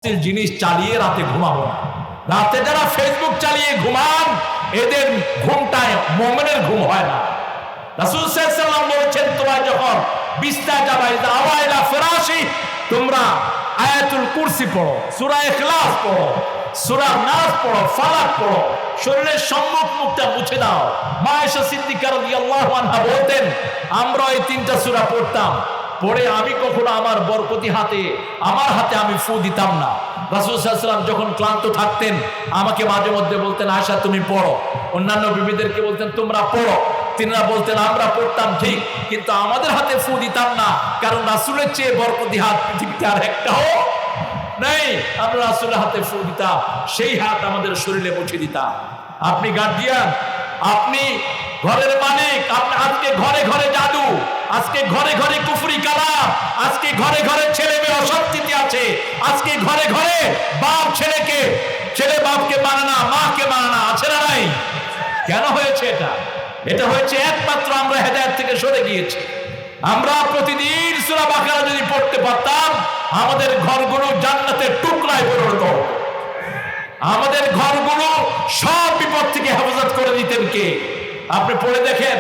জিনিস চালিয়ে রাতে ঘুমাবো না। রাতে যারা ফেসবুক চালিয়ে ঘুমান এদের ঘুমটায় মুমিনের ঘুম হয় না। রাসূল সাল্লাল্লাহু আলাইহি ওয়াসাল্লাম বলেছেন, তোমরা যখন বিছানায় যাবে আওয়াইলা ফিরাশি, তোমরা আয়াতুল কুরসি পড়ো, সূরা ইখলাস পড়ো, সূরা নাস পড়ো, ফালাক পড়ো, শরীরের সম্মুখ মুখটা মুছে দাও। মা আয়েশা সিদ্দিকা রাদিয়াল্লাহু আনহা বলতেন, আমরা এই তিনটা সূরা পড়তাম, পড়ে আমি কখনো আমার বরকতি হাতে আমার হাতে আমি ফু দিতাম না। রাসূল সাল্লাল্লাহু আলাইহি ওয়াসাল্লাম যখন ক্লান্ত থাকতেন আমাকে মাঝে মধ্যে বলতেন, আয়েশা তুমি পড়ো। অন্যান্য বিবিদেরকে বলতেন তোমরা পড়ো। তিনারা বলতেন আমরা পড়তাম ঠিক, কিন্তু আমাদের হাতে ফু দিতাম না, কারণ রাসূলের চেয়ে বরকতি হাত পৃথিবীতে আর একটাও নেই। আমরা রাসূলের হাতে ফু দিতাম, সেই হাত আমাদের শরীরে মুছে দিতাম। আপনি গার্জিয়ান, আপনি ঘরের মালিক, আপনি আজকে ঘরে ঘরে জাদু, আজকে ঘরে ঘরে কুফরি কালাম, আজকে ঘরে ঘরে ছেলে মেয়ে অশান্তিতে আছে, আজকে ঘরে ঘরে বাপ ছেলেকে, ছেলে বাপকে মানে না, মাকে মানে না, আছে না নাই? কেন হয়েছে এটা? এটা হয়েছে একমাত্র আমরা হেদায়েত থেকে সরে গিয়েছি। আমরা প্রতিদিন সূরা বাকারা যদি পড়তে পারতাম, আমাদের ঘরগুলো জান্নাতের টুকরায় পরিণত হতো। আমাদের ঘরগুলো সব বিপদ থেকে হেফাজত করে দিতেন কে? আপনি পড়ে দেখেন,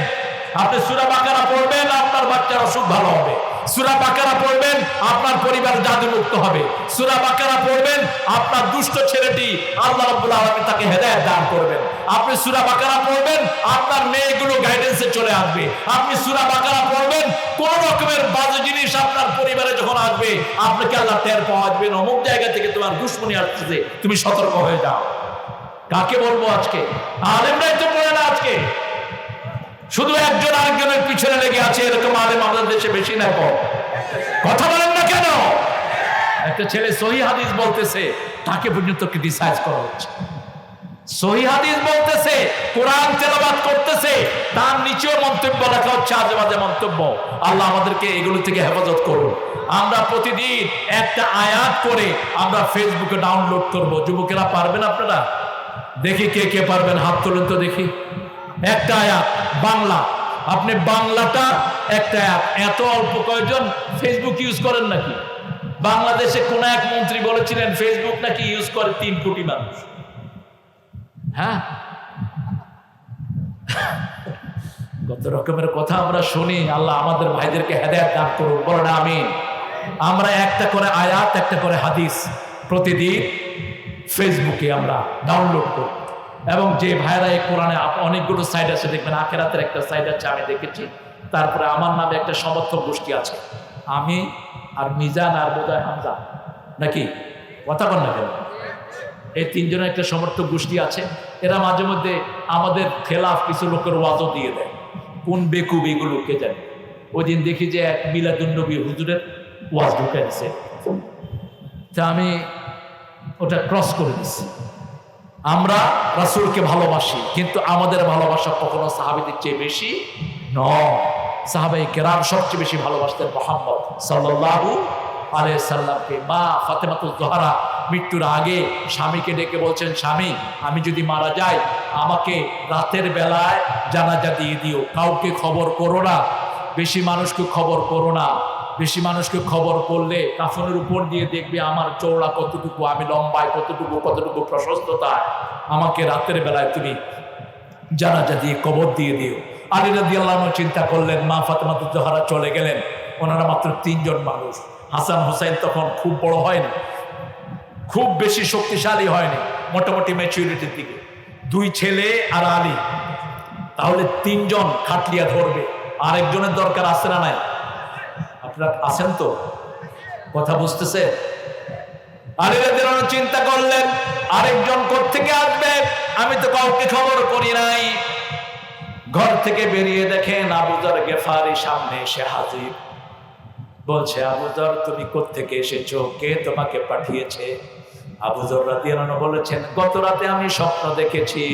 আপনি সূরা বাকারা পড়বেন, আপনার বাচ্চার অসুখ ভালো হবে। সূরা বাকারা পড়বেন, আপনার পরিবার জাদুমুক্ত হবে। সূরা বাকারা পড়বেন, আপনার দুষ্ট ছেলেটি আল্লাহ রাব্বুল আলামিন তাকে হেদায়েত দান করবেন। আপনি সূরা বাকারা পড়বেন, আপনার মেয়েগুলো গাইডেন্সে চলে আসবে। আপনি সূরা বাকারা পড়বেন, কোন রকমের বাজে জিনিস আপনার পরিবারে যখন আসবে আপনাকে আল্লাহ টের পাওয়াবেন, অমুক জায়গা থেকে তোমার দুশমনি আসছে, তুমি সতর্ক হয়ে যাও। কাকে বলবো আজকে? আলেমরাই তো পড়ে না আজকে, শুধু একজন আরেকজনের পিছনে লেগে আছে। এরকম আলেম আমাদের দেশে বেশি না কম? কথা বলেন না কেন? একটা ছেলে সহিহ হাদিস বলতেছে, তাকে পর্যন্ত ক্রিটিসাইজ করা হচ্ছে। সহিহ হাদিস বলতেছে, কোরআন তেলাওয়াত করতেছে, তার নিচেও মন্তব্য লেখা হচ্ছে, আজে বাজে মন্তব্য। আল্লাহ আমাদেরকে এগুলো থেকে হেফাজত করুন। আমরা প্রতিদিন একটা আয়াত করে আমরা ফেসবুকে ডাউনলোড করব। যুবকেরা পারবেন আপনারা? দেখি কে কে পারবেন, হাত তুলুন তো দেখি। একটা আয়াত বাংলা, আপনি বাংলাটা একটা আয়াত। এত অল্প কয়জন ফেসবুক ইউজ করেন নাকি? বাংলাদেশে কোন এক মন্ত্রী বলেছিলেন ফেসবুক নাকি ইউজ করে 3 কোটি মানুষ। হ্যাঁ, কত রকমের কথা আমরা শুনি। আল্লাহ আমাদের ভাইদেরকে হেদায়েত দান করুন, বলেন আমিন। আমরা একটা করে আয়াত, একটা করে হাদিস প্রতিদিন ফেসবুকে আমরা ডাউনলোড করি। এবং যে ভাইরা এই কোরআনে অনেকগুলো সাইড আছে, দেখবেন আখেরাতের একটা সাইড আছে, আমি দেখেছি। তারপরে আমার নামে একটা সমর্থক গোষ্ঠী আছে, আমি আর মিজান আর বোধহয় হামজা, নাকি কথা বল না কেন? এই তিনজনের একটা সমর্থক গোষ্ঠী আছে। এরা মাঝে মধ্যে আমাদের খেলাফ কিছু লোকের ওয়াজও দিয়ে দেয়। কোন বেকুব এগুলো কে জানে। ওই দিন দেখি যে এক মিলাদুন্নবী হুজুরের ওয়াজ ঢুকে দিছে, তা আমি ওটা ক্রস করে দিচ্ছি। আমরা রাসূলকে ভালোবাসি, কিন্তু আমাদের ভালোবাসা কখনো সাহাবীদের চেয়ে বেশি নয়। সাহাবায়ে কেরাম সবচেয়ে বেশি ভালোবাসতেন মুহাম্মদ সাল্লাল্লাহু আলাইহি সাল্লামকে। মা ফাতেমাতুজ জোহরা মৃত্যুর আগে স্বামীকে ডেকে বলছেন, স্বামী আমি যদি মারা যাই আমাকে রাতের বেলায় জানাজা দিয়ে দিও, কাউকে খবর করো না, বেশি মানুষকে খবর করো না। বেশি মানুষকে খবর করলে কাফনের উপর দিয়ে দেখবে আমার চওড়া কতটুকু, আমি লম্বায় কতটুকু, কতটুকু প্রশস্ততা, আমাকে রাতের বেলায় তুমি জানাজা দিয়ে কবর দিয়ে দিও। আলী রাদিয়াল্লাহু আনহু চিন্তা করলেন, মা ফাতেমাতুজ জোহরা চলে গেলেন, ওনারা মাত্র 3 জন মানুষ। হাসান হোসেন তখন খুব বড় হয়নি, খুব বেশি শক্তিশালী হয়নি, মোটামুটি ম্যাচুরিটির দিকে। 2 ছেলে আর আলী, তাহলে 3 জন খাটলিয়া ধরবে। আরেকজনের দরকার আছে না নাই? আপনারা আছেন তো? কথা বুঝতেছে? আলী রাদিয়াল্লাহু আনহু চিন্তা করলেন আরেকজন কোত্থেকে আসবে, আমি তো কাউকে খবর করি নাই। ঘর থেকে বেরিয়ে দেখেন আবু যর গেফারি সামনে এসে হাজির। বলছে, আবু যর তুমি কোত্থেকে এসেছো, কে তোমাকে পাঠিয়েছে? আবু যর রাদিয়াল্লাহু আনহু বলেছেন, গত রাতে আমি স্বপ্ন দেখেছি,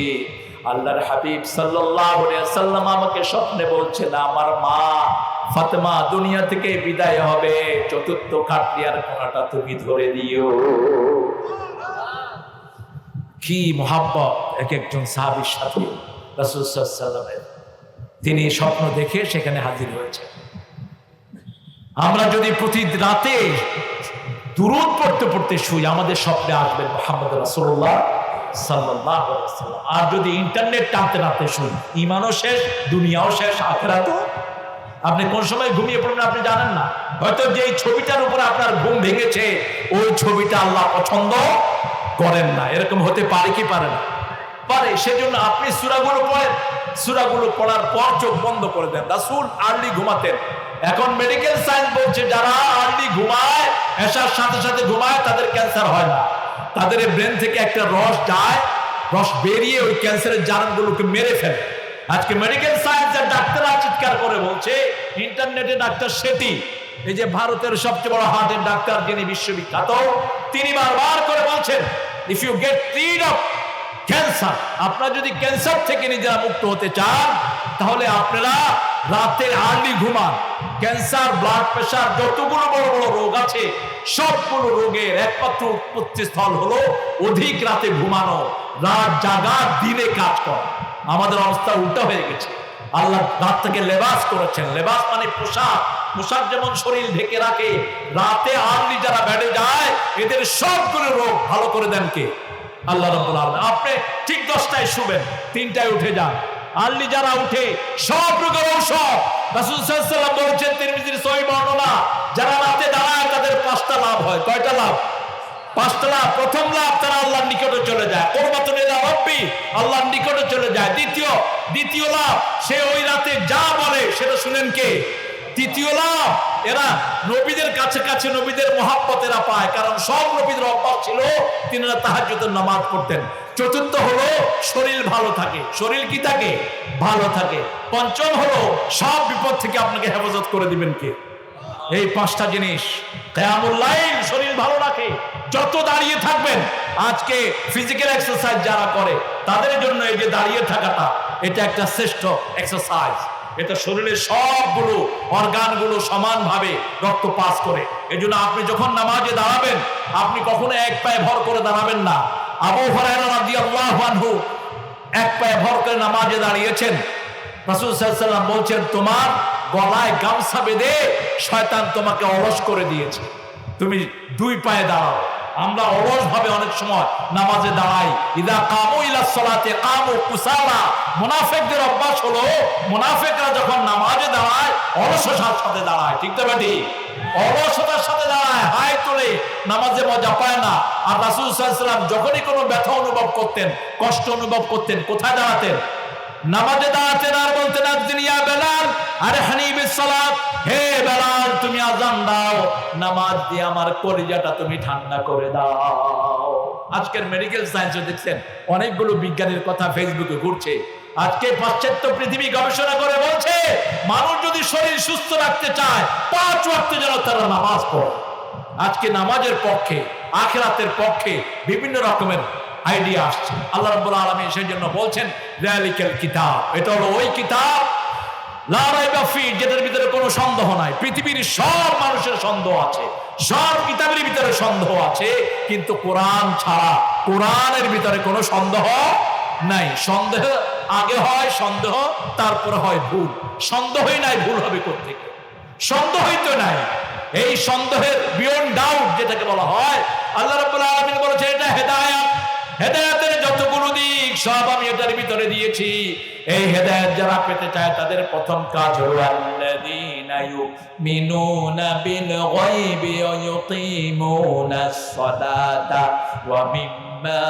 আল্লাহর হাবিব সাল্লাল্লাহু আলাইহি ওয়াসাল্লাম আমাকে স্বপ্নে বলছেন আমার মা ফাতেমা দুনিয়া থেকে বিদায় হবে, 4র্থ খাটলিয়ার কোণাটা তুমি ধরে দিও। কি মুহাব্বত এক একজন সাহাবীর সাথে রাসূল সাল্লাল্লাহু আলাইহি ওয়াসাল্লামের। তিনি স্বপ্ন দেখে সেখানে হাজির হয়েছে। আমরা যদি প্রতি রাতে দুরূদ পড়তে পড়তে শুই, আমাদের স্বপ্নে আসবেন মুহাম্মদ রাসূলুল্লাহ সাল্লাল্লাহু আলাইহি ওয়াসাল্লাম। আর যদি ইন্টারনেট টানতে টানতে শুই, ঈমানও শেষ, দুনিয়াও শেষ, আখিরাতও। আপনি কোন সময় ঘুমিয়ে পড়বেন আপনি জানেন না। হয়তো যেই ছবিটার উপরে আপনার ঘুম ভেঙেছে ওই ছবিটা আল্লাহ পছন্দ করেন না। এরকম হতে পারে কি পারে না? পারে। সেজন্য আপনি সূরাগুলো পড়েন, সূরাগুলো পড়ার পর চোখ বন্ধ করে দেন। রাসূল আর্লি ঘুমাতেন। এখন মেডিকেল সায়েন্স বলছে যারা আর্লি ঘুমায়, এশার সাথে সাথে ঘুমায়, তাদের ক্যান্সার হয় না। তাদের ব্রেন থেকে একটা রস যায়, রস বেরিয়ে ওই ক্যান্সারের জার্মগুলোকে মেরে ফেলে। আজকে মেডিকেল সায়েন্সের ডাক্তাররা চিৎকার করে বলছে, ইন্টারনেটে ডাক্তার শেঠি, এই যে ভারতের সবচেয়ে বড় হার্টের ডাক্তার যিনি বিশ্ববিখ্যাত, তিনি বারবার করে বলছেন, if you get rid of cancer, আপনারা যদি ক্যান্সার থেকে নিজেরা মুক্ত হতে চান তাহলে আপনারা রাতে আর্লি ঘুমান। ক্যান্সার, ব্লাড প্রেশার, যতগুলো বড় বড় রোগ আছে সবগুলো রোগের একমাত্র উৎপত্তি স্থল হলো অধিক রাতে ঘুমানো, রাত জাগা, দিনে কাজ করা। আমাদের অবস্থা উল্টা হয়ে গেছে। আল্লাহ রাত থেকে লেবাস করেছেন। লেবাস মানে পোশাক। পোশাক যেমন শরীর ঢেকে রাখে, রাতে আর্লি যারা বেড়ে যায় এদের সবগুলো রোগ ভালো করে দেন কে? আল্লাহ রাব্বুল আলামিন। আপনি ঠিক 10টায় শুবেন, 3টায় উঠে যান। আর্লি যারা উঠে সব রোগের ঔষধ। রাসূল সাল্লাল্লাহু আলাইহি ওয়াসাল্লাম বলেছেন, তিরমিজির সহিহ বর্ণনা, যারা রাতে দাঁড়ায় তাদের 5টা লাভ হয়। কয়টা লাভ? 5টা লাভ। প্রথম লাভ, তারা আল্লাহর নিকটে চলে যায়। কুরবাতুন ইলা রাব্বি, আল্লাহর নিকটে চলে যায়। দ্বিতীয় লাভ, সে ওই রাতে যা বলে সেটা শুনেন কে? তৃতীয় লাভ, এরা নবীদের কাছে কাছে নবীদের মহাব্বত এরা পায়, কারণ সব নবীদের অভ্যাস ছিল তিনারা তাহাজ্জুদের নামাজ পড়তেন। চতুর্থ হলো শরীর ভালো থাকে। শরীর কি থাকে? ভালো থাকে। পঞ্চম হলো সব বিপদ থেকে আপনাকে হেফাজত করে দিবেন কে? এই 5টা জিনিস। কিয়ামুল লাইল শরীর ভালো রাখে। যত দাঁড়িয়ে থাকবেন, আজকে ফিজিক্যাল এক্সারসাইজ যারা করে তাদের জন্য এই যে দাঁড়িয়ে থাকাটা, এটা একটা শ্রেষ্ঠ এক্সারসাইজ। এটা শরীরের সবগুলো অর্গানগুলো সমানভাবে রক্ত পাস করে। এই জন্য আপনি যখন নামাজে দাঁড়াবেন, আপনি কখনো এক পায়ে ভর করে দাঁড়াবেন না। আবু হুরায়রা রাদিয়াল্লাহু আনহু এক পায়ে ভর করে নামাজে দাঁড়িয়েছেন। রাসূল সাল্লাল্লাহু আলাইহি ওয়াসাল্লাম বলছেন, তোমার গলায় গামছা বেঁধে শয়তান তোমাকে অলস করে দিয়েছে, তুমি 2 পায়ে দাঁড়াও। আমরা অলস ভাবে অনেক সময় নামাজে দাঁড়াই। ইদা কামু ইলা সালাতে কামু কুসালা। মুনাফিকদের অভ্যাস হলো, মুনাফিকরা যখন নামাজে দাঁড়ায় অলসতার সাথে দাঁড়ায়। ঠিক তো বেটি? অলসতার সাথে দাঁড়ায়, হাই তোলে, নামাজে মজা পায় না। আর রাসূল সাল্লাল্লাহু আলাইহি ওয়াসাল্লাম যখনই কোনো ব্যথা অনুভব করতেন, কষ্ট অনুভব করতেন, কোথায় দাঁড়াতেন? নামাজে দাঁড়াতেন। আর বলতেন, আযিন ইয়া বেলাল আরহানি বিসসালাত, হে বেলাল তুমি আযান দাও, নামাজ দিয়ে আমার কলিজাটা তুমি ঠান্ডা করে দাও। আজকের মেডিকেল সায়েন্সে দেখছেন অনেকগুলো বিজ্ঞানীর কথা ফেসবুকে ঘুরছে। আজকে পাশ্চাত্য পৃথিবী গবেষণা করে বলছে, মানুষ যদি শরীর সুস্থ রাখতে চায় 5 ওয়াক্ত যেন তারা নামাজ পড়ে। আজকে নামাজের পক্ষে, আখিরাতের পক্ষে বিভিন্ন রকমের আইডিয়া আসছে। আল্লাহ রাব্বুল আলামিন সেই জন্য বলছেন, যালিকাল কিতাব, এটা হলো ওই কিতাব, লা রাইবা ফি, যেটার ভিতরে কোনো সন্দেহ নাই। পৃথিবীর সব মানুষের সন্দেহ আছে, সব কিতাবের ভিতরে সন্দেহ আছে, কিন্তু কোরআন ছাড়া, কোরআনের ভিতরে কোনো সন্দেহ নাই। সন্দেহ আগে হয় সন্দেহ, তারপরে হয় ভুল। সন্দেহই নাই, ভুল হবে কোত্থেকে? সন্দেহই তো নাই। এই সন্দেহের বিয়ন্ড ডাউট যেটাকে বলা হয়, আল্লাহ রাব্বুল আলামিন বলেছেন এটা হেদায়েত। হেদায়েতের যতগুলো দিক সব আমি এটার ভিতরে দিয়েছি। এই হেদায়েত যারা পেতে চায় তাদের প্রথম কাজ হলো আল্লাযীনা ইউমিনুনা বিল গায়বি ওয়া ইউকিমুনাস সালাতা ওয়া মিম্মা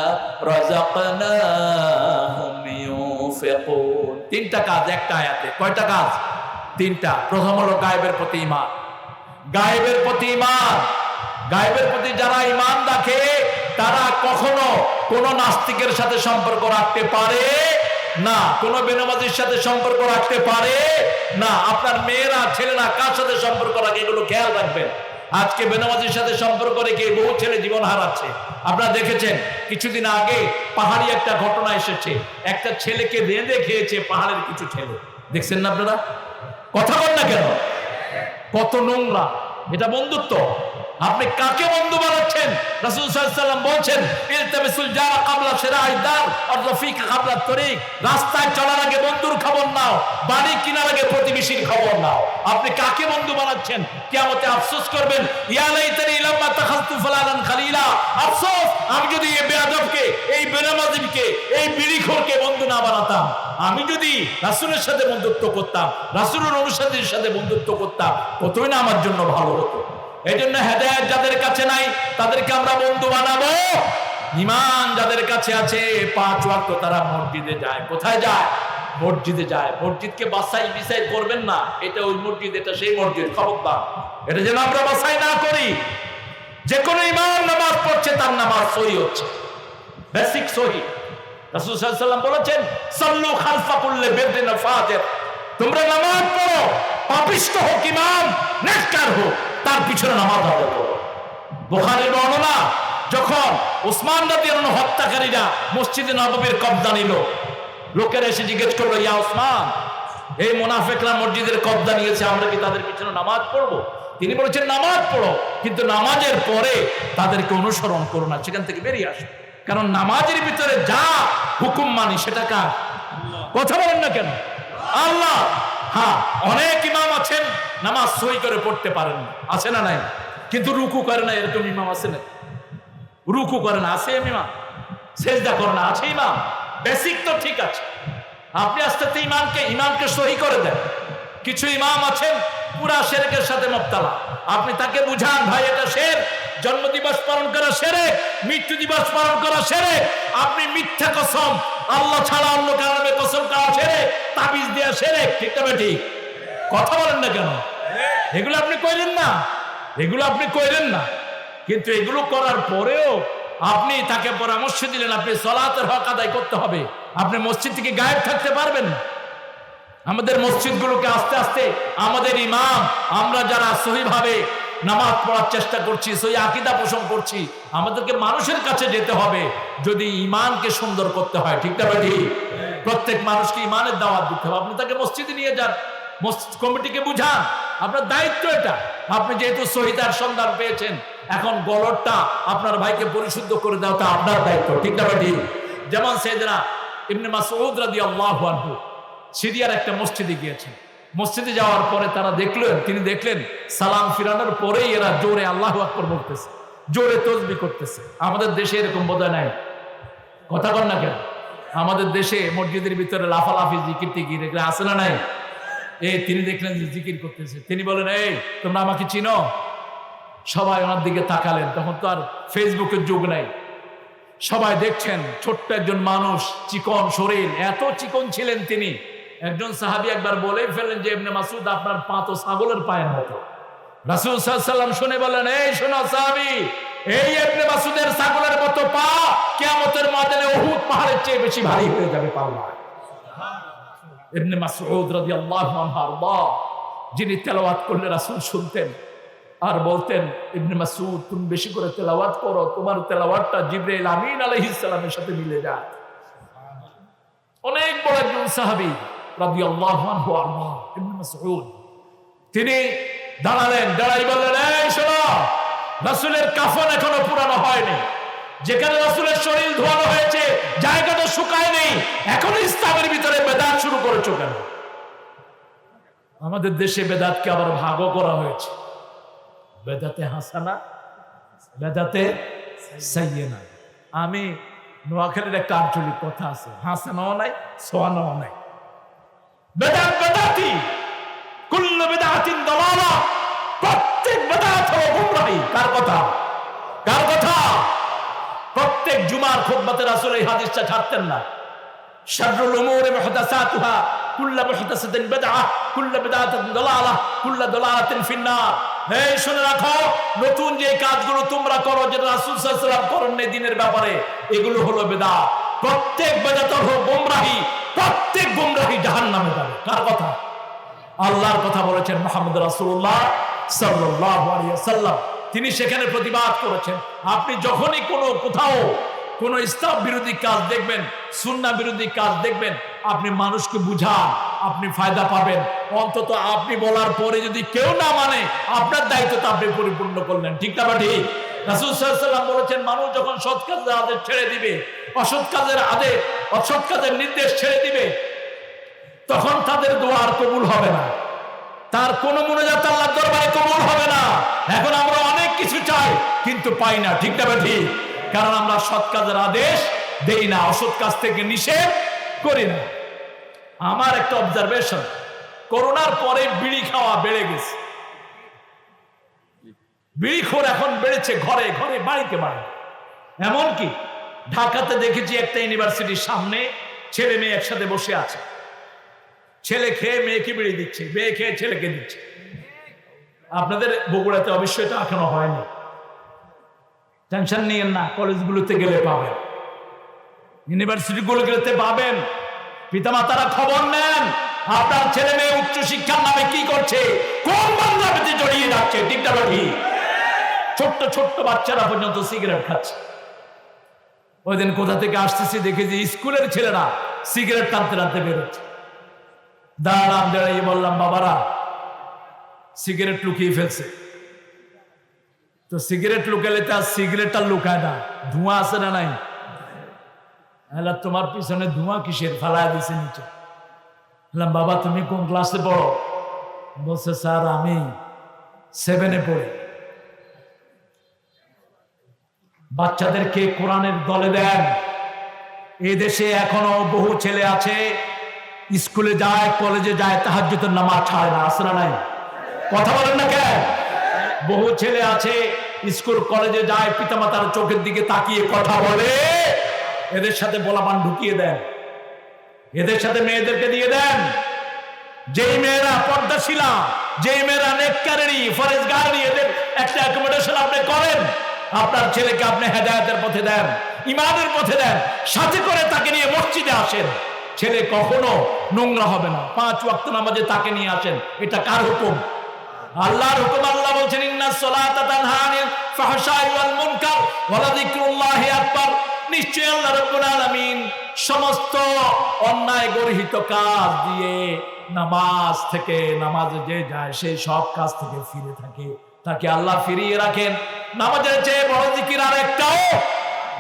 রাযাকনাহুম ইউনফিকুন। 3টা কাজ একটা আয়াতে। কয়টা কাজ? 3টা। প্রথম হলো গায়বের প্রতি ঈমান। গায়বের প্রতি ঈমান। গায়বের প্রতি যারা ঈমান রাখে তারা কখনো কোনো নাস্তিকের সাথে সম্পর্ক রাখতে পারে না, কোনো বেনামাজির সাথে সম্পর্ক রাখতে পারে না। আপনার মেয়েরা, ছেলেরা কার সাথে সম্পর্ক রাখে এগুলো খেয়াল রাখবেন। আজকে বেনামাজির সাথে সম্পর্ক রেখে বহু ছেলে জীবন হারাচ্ছে। আপনারা দেখেছেন কিছুদিন আগে পাহাড়ি একটা ঘটনা এসেছে। একটা ছেলেকে রেঁধে খেয়েছে পাহাড়ের কিছু ছেলে। দেখছেন না আপনারা? কথা বল না কেন? কত নোংরা! এটা বন্ধুত্ব? আপনি কাকে বন্ধু বানাচ্ছেন? রাসূল সাল্লাল্লাহু আলাইহি ওয়াসাল্লাম বলেছেন, ইলতামিসুল জারা ক্বাবলা শিরা'আদ দার ওয়া রাফিকা ক্বাবলা তরিক। রাস্তায় চলার আগে বন্ধুর খবর নাও, বাড়ি কেনার আগে প্রতিবেশীর খবর নাও। আপনি কাকে বন্ধু বানাচ্ছেন? কিয়ামতে আফসোস করবেন, ইয়া লাইতানি লাম্মা তাখাযতু ফুলানান খালিলা। আফসোস, আমি যদি এই বেয়াদবকে, এই বেনামাজিকে, এই বিড়িখোরকে বন্ধু না বানাতাম। আমি যদি রাসূলের সাথে বন্ধুত্ব করতাম, রাসূলের অনুসারীদের সাথে বন্ধুত্ব করতাম, কতই না আমার জন্য ভালো হতো। এই জন্য হেদায়েত যাদের কাছে নাই তাদেরকে আমরা বন্ধু বানাবো। ঈমান যাদের কাছে আছে 5 ওয়াক্ত তারা মসজিদে যায়। কোথায় যায়? মসজিদে যায়। মসজিদকে বাছাই বিচাই করবেন না, এটা ওই মসজিদ, এটা সেই মসজিদ, খবরদার। এটা যেন আমরা বাছাই না করি। যে কোনো ইমাম নামাজ পড়ছে, তার নামাজ সহি হচ্ছে, বেসিক সহি। রাসূল সাল্লাল্লাহু আলাইহি ওয়াসাল্লাম বলেছেন, সাল্লু খালফা কুল্লি বিররিন ফাজির। তোমরা নামাজ পড়ো, পাপিষ্ঠ হোক ইমাম, নেককার হোক, তার পিছনে নামাজ আদায় করো। বুখারীর বর্ণনা, যখন উসমান রাদিয়াল্লাহু আনহু হত্যাকারীরা মসজিদে নববীর কব্জা নিল, লোকেরা এসে জিজ্ঞেস করলো, ইয়া উসমান, এই মুনাফিকরা মসজিদের কব্জা নিয়েছে, আমরা কি তাদের পিছনে নামাজ পড়বো? তিনি বলেছেন, নামাজ পড়ো, কিন্তু নামাজের পরে তাদেরকে অনুসরণ করো না, সেখান থেকে বেরিয়ে আসো। কারণ নামাজের ভিতরে যা হুকুম মানি সেটা কার? কথা বলেন না কেন? আল্লাহ। হ্যাঁ, অনেক ইমাম আছেন নামাজ সহি করে পড়তে পারেন না, আছে না নাই? কিন্তু রুকু করে না, এরকম ইমাম আছে না? রুকু করে না, আছে ইমাম? সেজদা করে না, আছে ইমাম? বেসিক তো ঠিক আছে, আপনি আস্তে আস্তে ইমামকে সহি করে দেন। কিছু ইমাম আছেন পুরা শিরকের সাথে মুবতালা, আপনি তাকে বুঝান, ভাই এটা শিরক, জন্মদিবস পালন করা শিরক, মৃত্যু দিবস পালন করা শিরক, আপনি মিথ্যা কসম, আল্লাহ ছাড়া অন্য কারণে কসম করা শিরক, তাবিজ দেয়া শিরক, ঠিক না ঠিক? কথা বলেন না কেন? এগুলো আপনি কইলেন না, এগুলো আপনি কইলেন না। কিন্তু এগুলো করার পরেও আপনি তাকে পরামর্শ দিলেন আপনি সালাতের হক আদায় করতে হবে, আপনি মসজিদ থেকে গায়েব থাকতে পারবেন না। আমাদের মসজিদগুলোকে আস্তে আস্তে আমাদের ইমাম, আমরা যারা সহিভাবে নামাজ পড়ার চেষ্টা করছি, সহি আকীদা পোষণ করছি, আমাদেরকে মানুষের কাছে যেতে হবে যদি ঈমানকে সুন্দর করতে হয়, ঠিক না ঠিক? প্রত্যেক মানুষকে ঈমানের দাওয়াত দিতে হবে। আপনি তাকে মসজিদে নিয়ে যান, মসজিদ কমিটিকে বুঝান, আপনার দায়িত্ব এটা। আপনি যেহেতু সহিতার সন্ধান পেয়েছেন, এখন গলরটা আপনার ভাইকে পরিশুদ্ধ করে দাও, তা আপনার দায়িত্ব, ঠিক না ঠিক? যেমন সাইয়েদনা ইবনে মাসউদ রাদিয়াল্লাহু আনহু সিরিয়ার একটা মসজিদে গিয়েছেন। মসজিদে যাওয়ার পরে তিনি দেখলেন সালাম ফিরানোর পরেই এরা জোরে আল্লাহু আকবার বলতেছে, জোরে তাসবিহ করতেছে। আমাদের দেশে এরকম বোধহয় নাই, কথা বল না কেন? আমাদের দেশে মসজিদের ভিতরে লাফালাফি, জিকির টিকির এগুলো আছে না নাই? তিনি দেখলেন যে জিকির করতেছে, তিনি বলেন, এই তোমরা আমাকে চিনো? সবাই ওনার দিকে তাকালেন। তখন তো আর ফেসবুকের যুগ নাই, সবাই দেখছেন ছোট্ট একজন মানুষ, চিকন শরীর, এত চিকন ছিলেন তিনি। একজন সাহাবী একবার বলেই ফেললেন যে ইবনে মাসউদ, আপনার পা তো ছাগলের পায়ের মতো। রাসূল সাল্লাল্লাহু আলাইহি ওয়াসাল্লাম শুনে বলেন, এই শোনো সাহাবী, এই ইবনে মাসউদের ছাগলের মতো পা কিয়ামতের ময়দানে উহুদ পাহাড়ের চেয়ে বেশি ভারী হয়ে যাবে পাল্লা। ইবনে মাসউদ রাদিয়াল্লাহু আনহু আরদা, যিনি তেলাওয়াত করলে রাসূল শুনতেন আর বলতেন, ইবনে মাসউদ তুমি বেশি করে তেলাওয়াত করো, তোমার তেলাওয়াতটা জিবরাইল আমিন আলাইহিস সালামের সাথে মিলে যায়। অনেক বড় একজন সাহাবী রাদিয়াল্লাহু আনহু আরদা ইবনে মাসউদ, তিনি দাঁড়ালেন, দাঁড়াই বললেন, এই শোনো, রাসূলের কাফন এখনো পুরানো হয়নি, যেখানে রাসূলের শরীর ধোয়ানো হয়েছে জায়গাটা শুকায় নেই, এখনো ইসলামের ভিতরে বেদাত শুরু করেছো কেন? আমাদের দেশে বেদাতকে আবার ভাগও করা হয়েছে, বেদাতে হাসানা, বেদাতে সাইয়্যিনা। আমি নোয়াখালীর একটা আঞ্চলিক কথা আছে, হাসানাও নাই সোয়ানাও নাই। বেদাত বেদাতি, কুল্লু বিদআতিন দালালা, প্রত্যেক বেদাত হলো গুমরাহি। কার কথা? কার কথা? প্রত্যেক জুমার খুতবাতে রাসূল এই হাদিসটা ছাড়তেন না, শাররুল উমুরি মুহদাসাতুহা, কুল্লু মুহদাসাতিন বিদআহ, কুল্লু বিদআতিন দালালা, কুল্লু দালালাতিন ফিন্নার। এই শুনে রাখো, নতুন যে কাজগুলো তোমরা করো, যেটা রাসূল সাল্লাল্লাহু আলাইহি ওয়াসাল্লাম করেননি দ্বীনের ব্যাপারে, এগুলো হলো বিদআত। প্রত্যেক বিদআত হলো গুমরাহি, প্রত্যেক গুমরাহি জাহান্নামে যাবে। কার কথা? আল্লাহর কথা বলেছেন মুহাম্মদ রাসূলুল্লাহ সাল্লাল্লাহু আলাইহি ওয়াসাল্লাম, তিনি সেখানে প্রতিবাদ করেছেন। আপনি যখনই কোথাও ইসলাম বিরোধী কাজ দেখবেন, সুন্নাহ বিরোধী কাজ দেখবেন, আপনি মানুষকে বুঝান, আপনি ফায়দা পাবেন। অন্তত আপনি বলার পরে যদি কেউ না মানে, আপনার দায়িত্ব তো আপনি পরিপূর্ণ করলেন। ঠিক না বা ঠিক? রাসূল সাল্লাল্লাহু আলাইহি ওয়াসাল্লাম বলেছেন, মানুষ যখন সৎ কাজের আদেশ ছেড়ে দিবে, অসৎ কাজের নির্দেশ ছেড়ে দিবে, তখন তাদের দোয়া আর কবুল হবে না, তার কোনো মুনাজাত আল্লাহর দরবারে কবুল হবে না। এখন আমরা অনেক কিছু চাই কিন্তু পাই না। ঠিক না বা ঠিক? কারণ আমরা সৎ কাজের আদেশ দেই না, অসৎ কাজ থেকে নিষেধ করি না। আমার একটা অবজারভেশন, করোনার পরে বিড়ি খাওয়া বেড়ে গেছে। বিড়িখোর এখন বেড়েছে ঘরে ঘরে, বাড়িতে বাড়ি। এমনকি ঢাকাতে দেখেছি একটা ইউনিভার্সিটির সামনে ছেলে মেয়ে একসাথে বসে আছে, ছেলে খেয়ে মেয়েকে বিড়ি দিচ্ছে, মেয়ে খেয়ে ছেলেকে দিচ্ছে। আপনাদের বগুড়াতে অবশ্যই এটা এখনো হয়নি, টেনশন নিয়েন না, কলেজগুলোতে গেলে পাবেন, ইউনিভার্সিটিগুলোতে পাবেন। পিতামাতারা খবর নেন আপনার ছেলে মেয়ে উচ্চ শিক্ষার নামে কি করছে, কোন বাংলাতে জড়িয়ে যাচ্ছে। ঠিক না ঠিক? ছোট্ট ছোট্ট বাচ্চারা পর্যন্ত সিগারেট খাচ্ছে। ওই দিন কোথা থেকে আসতেছি দেখেছি স্কুলের ছেলেরা সিগারেট টানতে টানতে বেরোচ্ছে। দাঁড়িয়ে বললাম, বাবারা সিগারেট লুকিয়ে ফেলছে। তো সিগারেট লুকালে তার সিগারেটটা লুকায় না, ধোঁয়া আছে না নাই? তোমার পিছনে ধোঁয়া কিসের, ফালায় দিছে নিচে। বললাম, বাবা তুমি কোন ক্লাসে পড়ো? বলছে, স্যার আমি 7-এ পড়ি। বাচ্চাদেরকে কোরআনের দলে দেন। এই দেশে এখনো বহু ছেলে আছে স্কুলে যায়, কলেজে যায়, তাহাজ্জুদের নামাজ ছাড়ে না, আছে না নাই? কথা বলেন না কেন? বহু ছেলে আছে স্কুল কলেজে যায়, পিতামাতার চোখের দিকে তাকিয়ে কথা বলে। এদের সাথে বলাবান ঢুকিয়ে দেন, এদের সাথে মেয়েদেরকে দিয়ে দেন। যেই মেয়েরা পর্দাশীলা, যেই মেয়েরা নেককারিনী, ফরেজগারিনী, এদের একটা অ্যাকোমোডেশন আপনি করেন। আপনার ছেলেকে আপনি হেদায়েতের পথে দেন, ইমানের পথে দেন, সাথে করে তাকে নিয়ে মসজিদে আসেন। ছেলে কখনো নোংরা হবে না, 5 ওয়াক্ত নামাজে তাকে নিয়ে আসেন। এটা কার হুকুম? আল্লাহর হুকুম। আল্লাহ বলছেন, ইন্নাস সালাতা তানহা আনিল ফাহশাই ওয়াল মুনকার ওয়া লাযিকরুল্লাহি আকবার। নিশ্চয়ই আল্লাহ রাব্বুল আলামিন সমস্ত অন্যায় গর্হিত কাজ দিয়ে নামাজ থেকে, নামাজে যে যায় সেই সব কাজ থেকে ফিরে থাকে, তাকে আল্লাহ ফিরিয়ে রাখেন। নামাজের চেয়ে বড় জিকির আর একটাও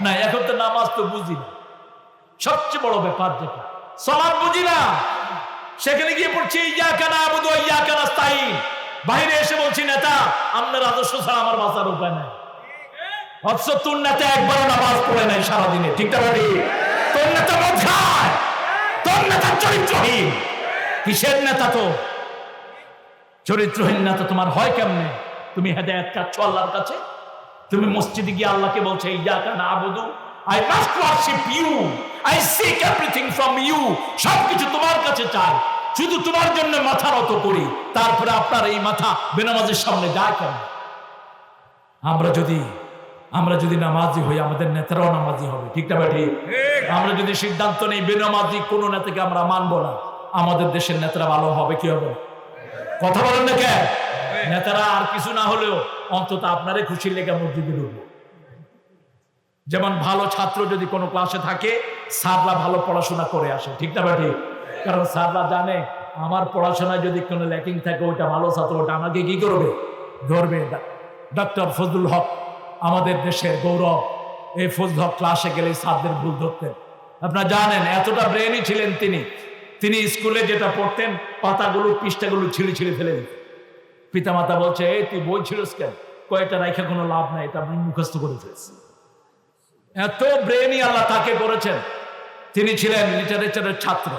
নাই। এখন তো নামাজ তো বুঝি না, সবচেয়ে বড় ব্যাপার যেটা সালাত বুঝি না, সেখানে গিয়ে পড়ছি ইয়াকা নাবুদু ওয়া ইয়াকা নাস্তাইন। বাইরে এসে বলছি, নেতা আপনার আদর্শ ছাড়া আমার বাঁচার উপায় নাই। অথচ তোর নেতা একবারও নামাজ পড়ে নাই সারাদিনে। ঠিক না ঠিক? তোর নেতা মদ খায়, তোর নেতা চরিত্রহীন। কিসের নেতা? তো চরিত্রহীন নেতা তোমার হয় কেমনে? তুমি হেদায়েত চাচ্ছ আল্লাহর কাছে, তুমি মসজিদে গিয়ে আল্লাহকে বলছে ইয়াকা নাবুদু, I must worship you, I seek everything from you। সবকিছু তোমার কাছে চাই, শুধু তোমার জন্য মাথা নত করি। তারপরে আপনার এই মাথা বেনামাজের সামনে যায় কেন? আমরা যদি নামাজি হই, আমাদের নেতারাও নামাজি হবে। ঠিক না ঠিক? আমরা যদি সিদ্ধান্ত নেই বেনামাজি কোন নেতাকে আমরা মানবো না, আমাদের দেশের নেতারা ভালো হবে কি হবে? কথা বলেন না কেন? নেতারা আর কিছু না হলেও অন্তত আপনারে খুশি লেগে মসজিদে ঢুকবে। যেমন ভালো ছাত্র যদি কোনো ক্লাসে থাকে, স্যাররা ভালো পড়াশোনা করে আসে। ঠিক না ঠিক? কারণ স্যাররা জানে আমার পড়াশোনায় যদি কোনো ল্যাকিং থাকে, ওইটা ভালো ছাত্র, ওটা আমাকে কি করবে? ধরবে। ডক্টর ফজলুল হক আমাদের দেশের গৌরব, এই ফজলুল হক ক্লাসে গেলে স্যারদের ভুল ধরতেন। আপনারা জানেন এতটা ব্রেনই ছিলেন তিনি স্কুলে যেটা পড়তেন পাতাগুলো, পৃষ্ঠাগুলো ছিঁড়ে ছিঁড়ে ফেলে দিতেন। পিতামাতা বলছে, এই তুই বই ছিঁড়িস কেন? কয়েকটা রাইখা কোনো লাভ নাই, এটা আপনি মুখস্থ করে ফেলছেন। এত ব্রেনই আল্লাহ তাকে করেছেন। তিনি ছিলেন লিটারেচারের ছাত্র,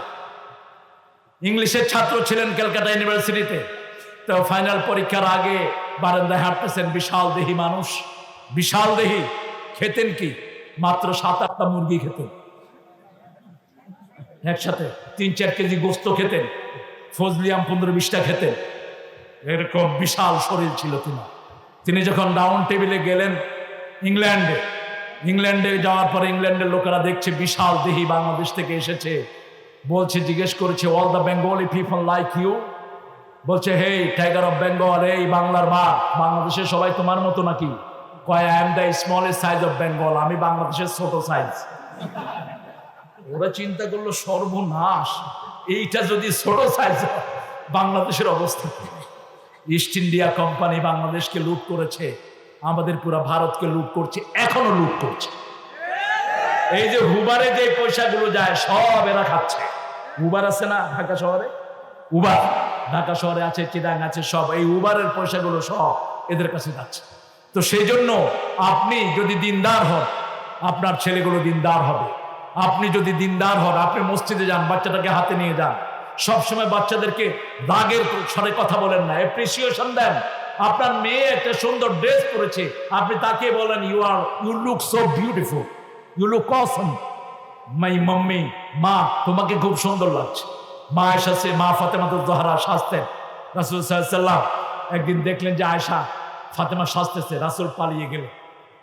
ইংলিশের ছাত্র ছিলেন ক্যালকাটা ইউনিভার্সিটিতে। তো ফাইনাল পরীক্ষার আগে বারান্দায় হাঁটতেছেন, বিশাল দেহি মানুষ, বিশাল দেহি। খেতেন কি? মাত্র 7-8টা মুরগি খেতেন একসাথে, 3-4 কেজি গোস্ত খেতেন, ফজলিয়াম 15-20টা খেতেন। এরকম বিশাল শরীর ছিল তিনি যখন ডাউন টেবিলে গেলেন ইংল্যান্ডে যাওয়ার পরে ইংল্যান্ডের লোকেরা দেখছে বিশাল দেহি বাংলাদেশ থেকে এসেছে। বলছে, জিজ্ঞেস করেছে, all the Bengali people like you? বলছে, হেই টাইগার অফ বেঙ্গল, এই বাংলার বাঘ, বাংলাদেশের সবাই তোমার মতো নাকি? কয়, I am the smallest size of Bengal, আমি বাংলাদেশের ছোট সাইজ। ওরা চিন্তা করলো সর্বনাশ, এইটা যদি ছোট সাইজ, বাংলাদেশের অবস্থা কি? ইস্ট ইন্ডিয়া কোম্পানি বাংলাদেশকে লুট করেছে, আমাদের পুরো ভারতকে লুট করছে, এখনো লুট করছে। এই যে হুবারে যে পয়সাগুলো যায় সব এরা খাচ্ছে। উবার আছে না ঢাকা শহরে, উবার ঢাকা শহরে আছে, চিটাং আছে, সব এই উবারের পয়সাগুলো সব এদের কাছে যাচ্ছে। তো সেই জন্য আপনি যদি দিনদার হন, আপনার ছেলেগুলো দিনদার হবে। আপনি যদি দিনদার হন, আপনি মসজিদে যান, বাচ্চাটাকে হাতে নিয়ে যান, সবসময় বাচ্চাদেরকে রাগের স্বরে কথা বলেন না, অ্যাপ্রিসিয়েশন দেন। আপনার মেয়ে একটা সুন্দর ড্রেস পরেছে, আপনি তাকে বলেন you look so beautiful, you look awesome, my mummy, মা তোমাকে খুব সুন্দর লাগছে। মা এসেছে, মা ফাতেমাতুজ জোহরা সাজতেন। রাসূল সাল্লাল্লাহু আলাইহি ওয়াসাল্লাম একদিন দেখলেন যে আয়েশা ফাতেমা সাজতেছে, রাসূল পালিয়ে গেলেন।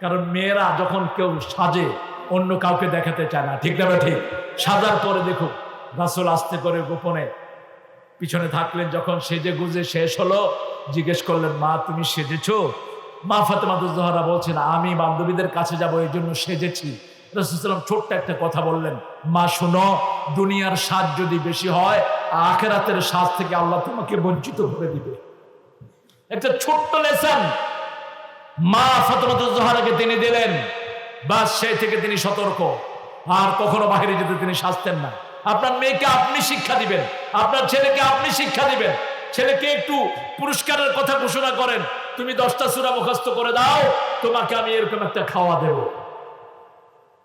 কারণ মেয়েরা যখন কেউ সাজে অন্য কাউকে দেখাতে চায় না, ঠিক না ঠিক? সাজার পরে দেখুক, রাসূল আস্তে করে গোপনে পিছনে থাকলেন। যখন সেজে গুজে শেষ হলো, জিজ্ঞেস করলেন, মা তুমি সেজেছো? মা ফাতেমাতুজ জোহরা বলছেন, আমি বান্ধবীদের কাছে যাবো এই জন্য সেজেছি। রাসূল সাল্লাল্লাহু আলাইহি ওয়াসাল্লাম ছোট্ট একটা কথা বললেন, মা শোনো, দুনিয়ার সাজ যদি বেশি হয়, আখিরাতের সাজ থেকে আল্লাহ তোমাকে বঞ্চিত করে দিবে। একটা ছোট্ট লেসন মা ফাতেমাতুজ জোহরাকে তিনি দিলেন। বাস সেই থেকে তিনি সতর্ক, আর কখনো বাইরে যেতে তিনি সাজতেন না। আপনার মেয়েকে আপনি শিক্ষা দিবেন, আপনার ছেলেকে আপনি শিক্ষা দিবেন। ছেলেকে একটু পুরস্কারের কথা ঘোষণা করেন, তুমি 10টা সূরা মুখস্থ করে দাও, তোমাকে আমি এরকম একটা খাওয়া দেব,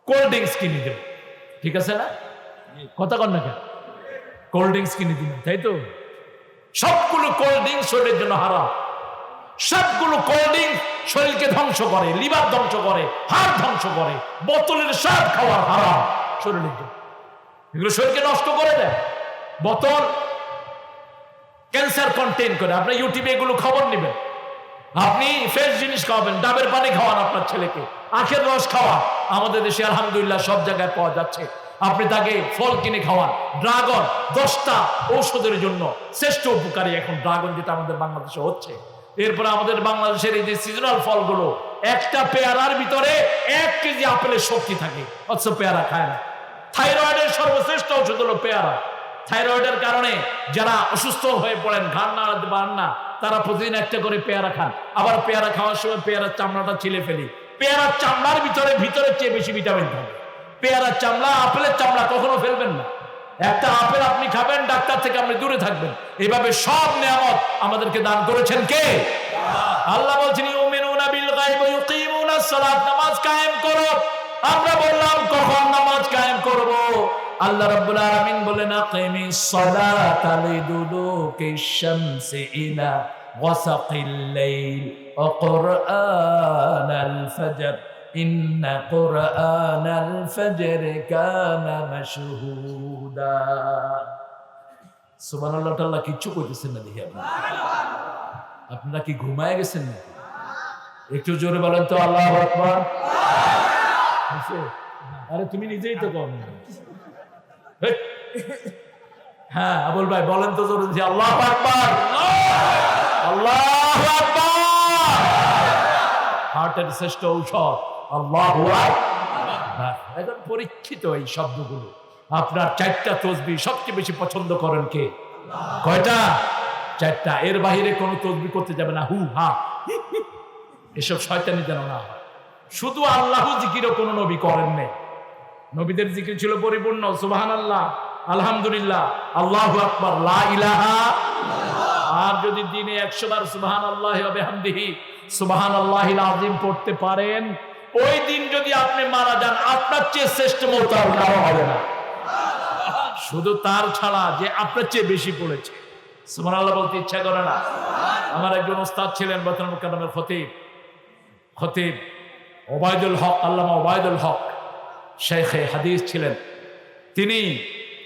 কোল্ড ড্রিঙ্কস কিনে দেব, ঠিক আছে না? কথা কন না কেন? কোল্ড ড্রিঙ্কস কিনে দিবেন, তাই তো? সবগুলো কোল্ড ড্রিঙ্কস শরীরের জন্য হারাম। সবগুলো কোল্ড ড্রিঙ্কস শরীরকে ধ্বংস করে, লিভার ধ্বংস করে, হাড় ধ্বংস করে। বোতলের স্বাদ খাওয়া হারাম শরীরের জন্য, এগুলো শরীরকে নষ্ট করে দেয়। বোতল ক্যান্সার কন্টেইন করে। আপনি ইউটিউবে এগুলো খবর নেবেন, আপনি ফ্রেশ জিনিস খাওয়াবেন, ডাবের পানি খাওয়ান আপনার ছেলেকে, আখের রস খাওয়ান। আমাদের দেশে আলহামদুলিল্লাহ সব জায়গায় পাওয়া যাচ্ছে। আপনি তাকে ফল কিনে খাওয়ান। ড্রাগন 10টা ঔষধের জন্য শ্রেষ্ঠ উপকারী এখন ড্রাগন, যেটা আমাদের বাংলাদেশে হচ্ছে। এরপরে আমাদের বাংলাদেশের এই যে সিজনাল ফলগুলো, একটা পেয়ারার ভিতরে 1 কেজি আপেলের শক্তি থাকে, অথচ পেয়ারা খায় না। থাইরয়েডের সর্বশ্রেষ্ঠ ঔষধ হলো পেয়ারা। থাইরয়েডের কারণে যারা অসুস্থ হয়ে পড়েন, ঘাড় নাড়াতে পারেন না, তারা প্রতিদিন একটা করে পেয়ারা খান। আবার পেয়ারা খাওয়ার সময় পেয়ারার চামড়াটা ছিলে ফেলি। পেয়ারার চামড়ার ভিতরের চেয়ে বেশি ভিটামিন থাকে। পেয়ারার চামড়া, আপেলের চামড়া কখনো ফেলবেন না। একটা আপেল আপনি খাবেন, ডাক্তার থেকে আপনি দূরে থাকবেন। এইভাবে সব নিয়ামত আমাদেরকে দান করেছেন কে? আল্লাহ বলছেন, ইউমিনুনা বিল গায়ব ওয়া ইউকিমুনাস সালাত, নামাজ কায়েম করো। আমরা বললাম কখন নামাজ কায়েম করব? আল্লাহ রাব্বুল আলামিন বলেন, আকিমিস সালাতা লিদুলুকিশ শামসি ইলা ওয়াসাকিল লাইল ওয়া কুরআনাল ফাজর ইন্না কুরআনাল ফাজর কানা মাশহুদা। সুবহানাল্লাহ তাআলা কিচ্ছু কইতেছেন না দেখি আপনারা কি ঘুমায় গেছেন না? একটু জোরে বলেন তো আল্লাহু আকবার। আরে তুমি নিজেই তো কম। হ্যাঁ আবুল ভাই বলেন তো জোরে, আল্লাহু আকবার, আল্লাহু আকবার। হার্টের শ্রেষ্ঠ ঔষধ আল্লাহু আকবার। এখন পরীক্ষিত এই শব্দগুলো। আপনার 4টা তাসবিহ সবচেয়ে বেশি পছন্দ করেন কে? কয়টা? 4টা। এর বাইরে কোনো তাসবিহ করতে যাবে না, হু হা এসব শয়তানি যেন না হয়। শুধু আল্লাহ জিকিরও কোনো নবী করেন নাই। নবীদের জিকির ছিল পরিপূর্ণ, সুবহানাল্লাহ, আলহামদুলিল্লাহ, আল্লাহু আকবার, লা ইলাহা। আর যদি দিনে 100 বার সুবহানাল্লাহি ওয়া বিহামদিহি সুবহানাল্লাহিল আযীম পড়তে পারেন, ওই দিন যদি আপনি মারা যান, আপনার চেয়ে শ্রেষ্ঠ মওত আর কারো হবে না, শুধু তার ছাড়া যে আপনার চেয়ে বেশি পড়েছে। সুবহানাল্লাহ বলতে ইচ্ছা করে না? আমার একজন ওস্তাদ ছিলেন, বর্তমান মুকাদ্দামের খতিব ওবায়দুল হক, আল্লামা ওবায়দুল হক শেখে হাদিস ছিলেন।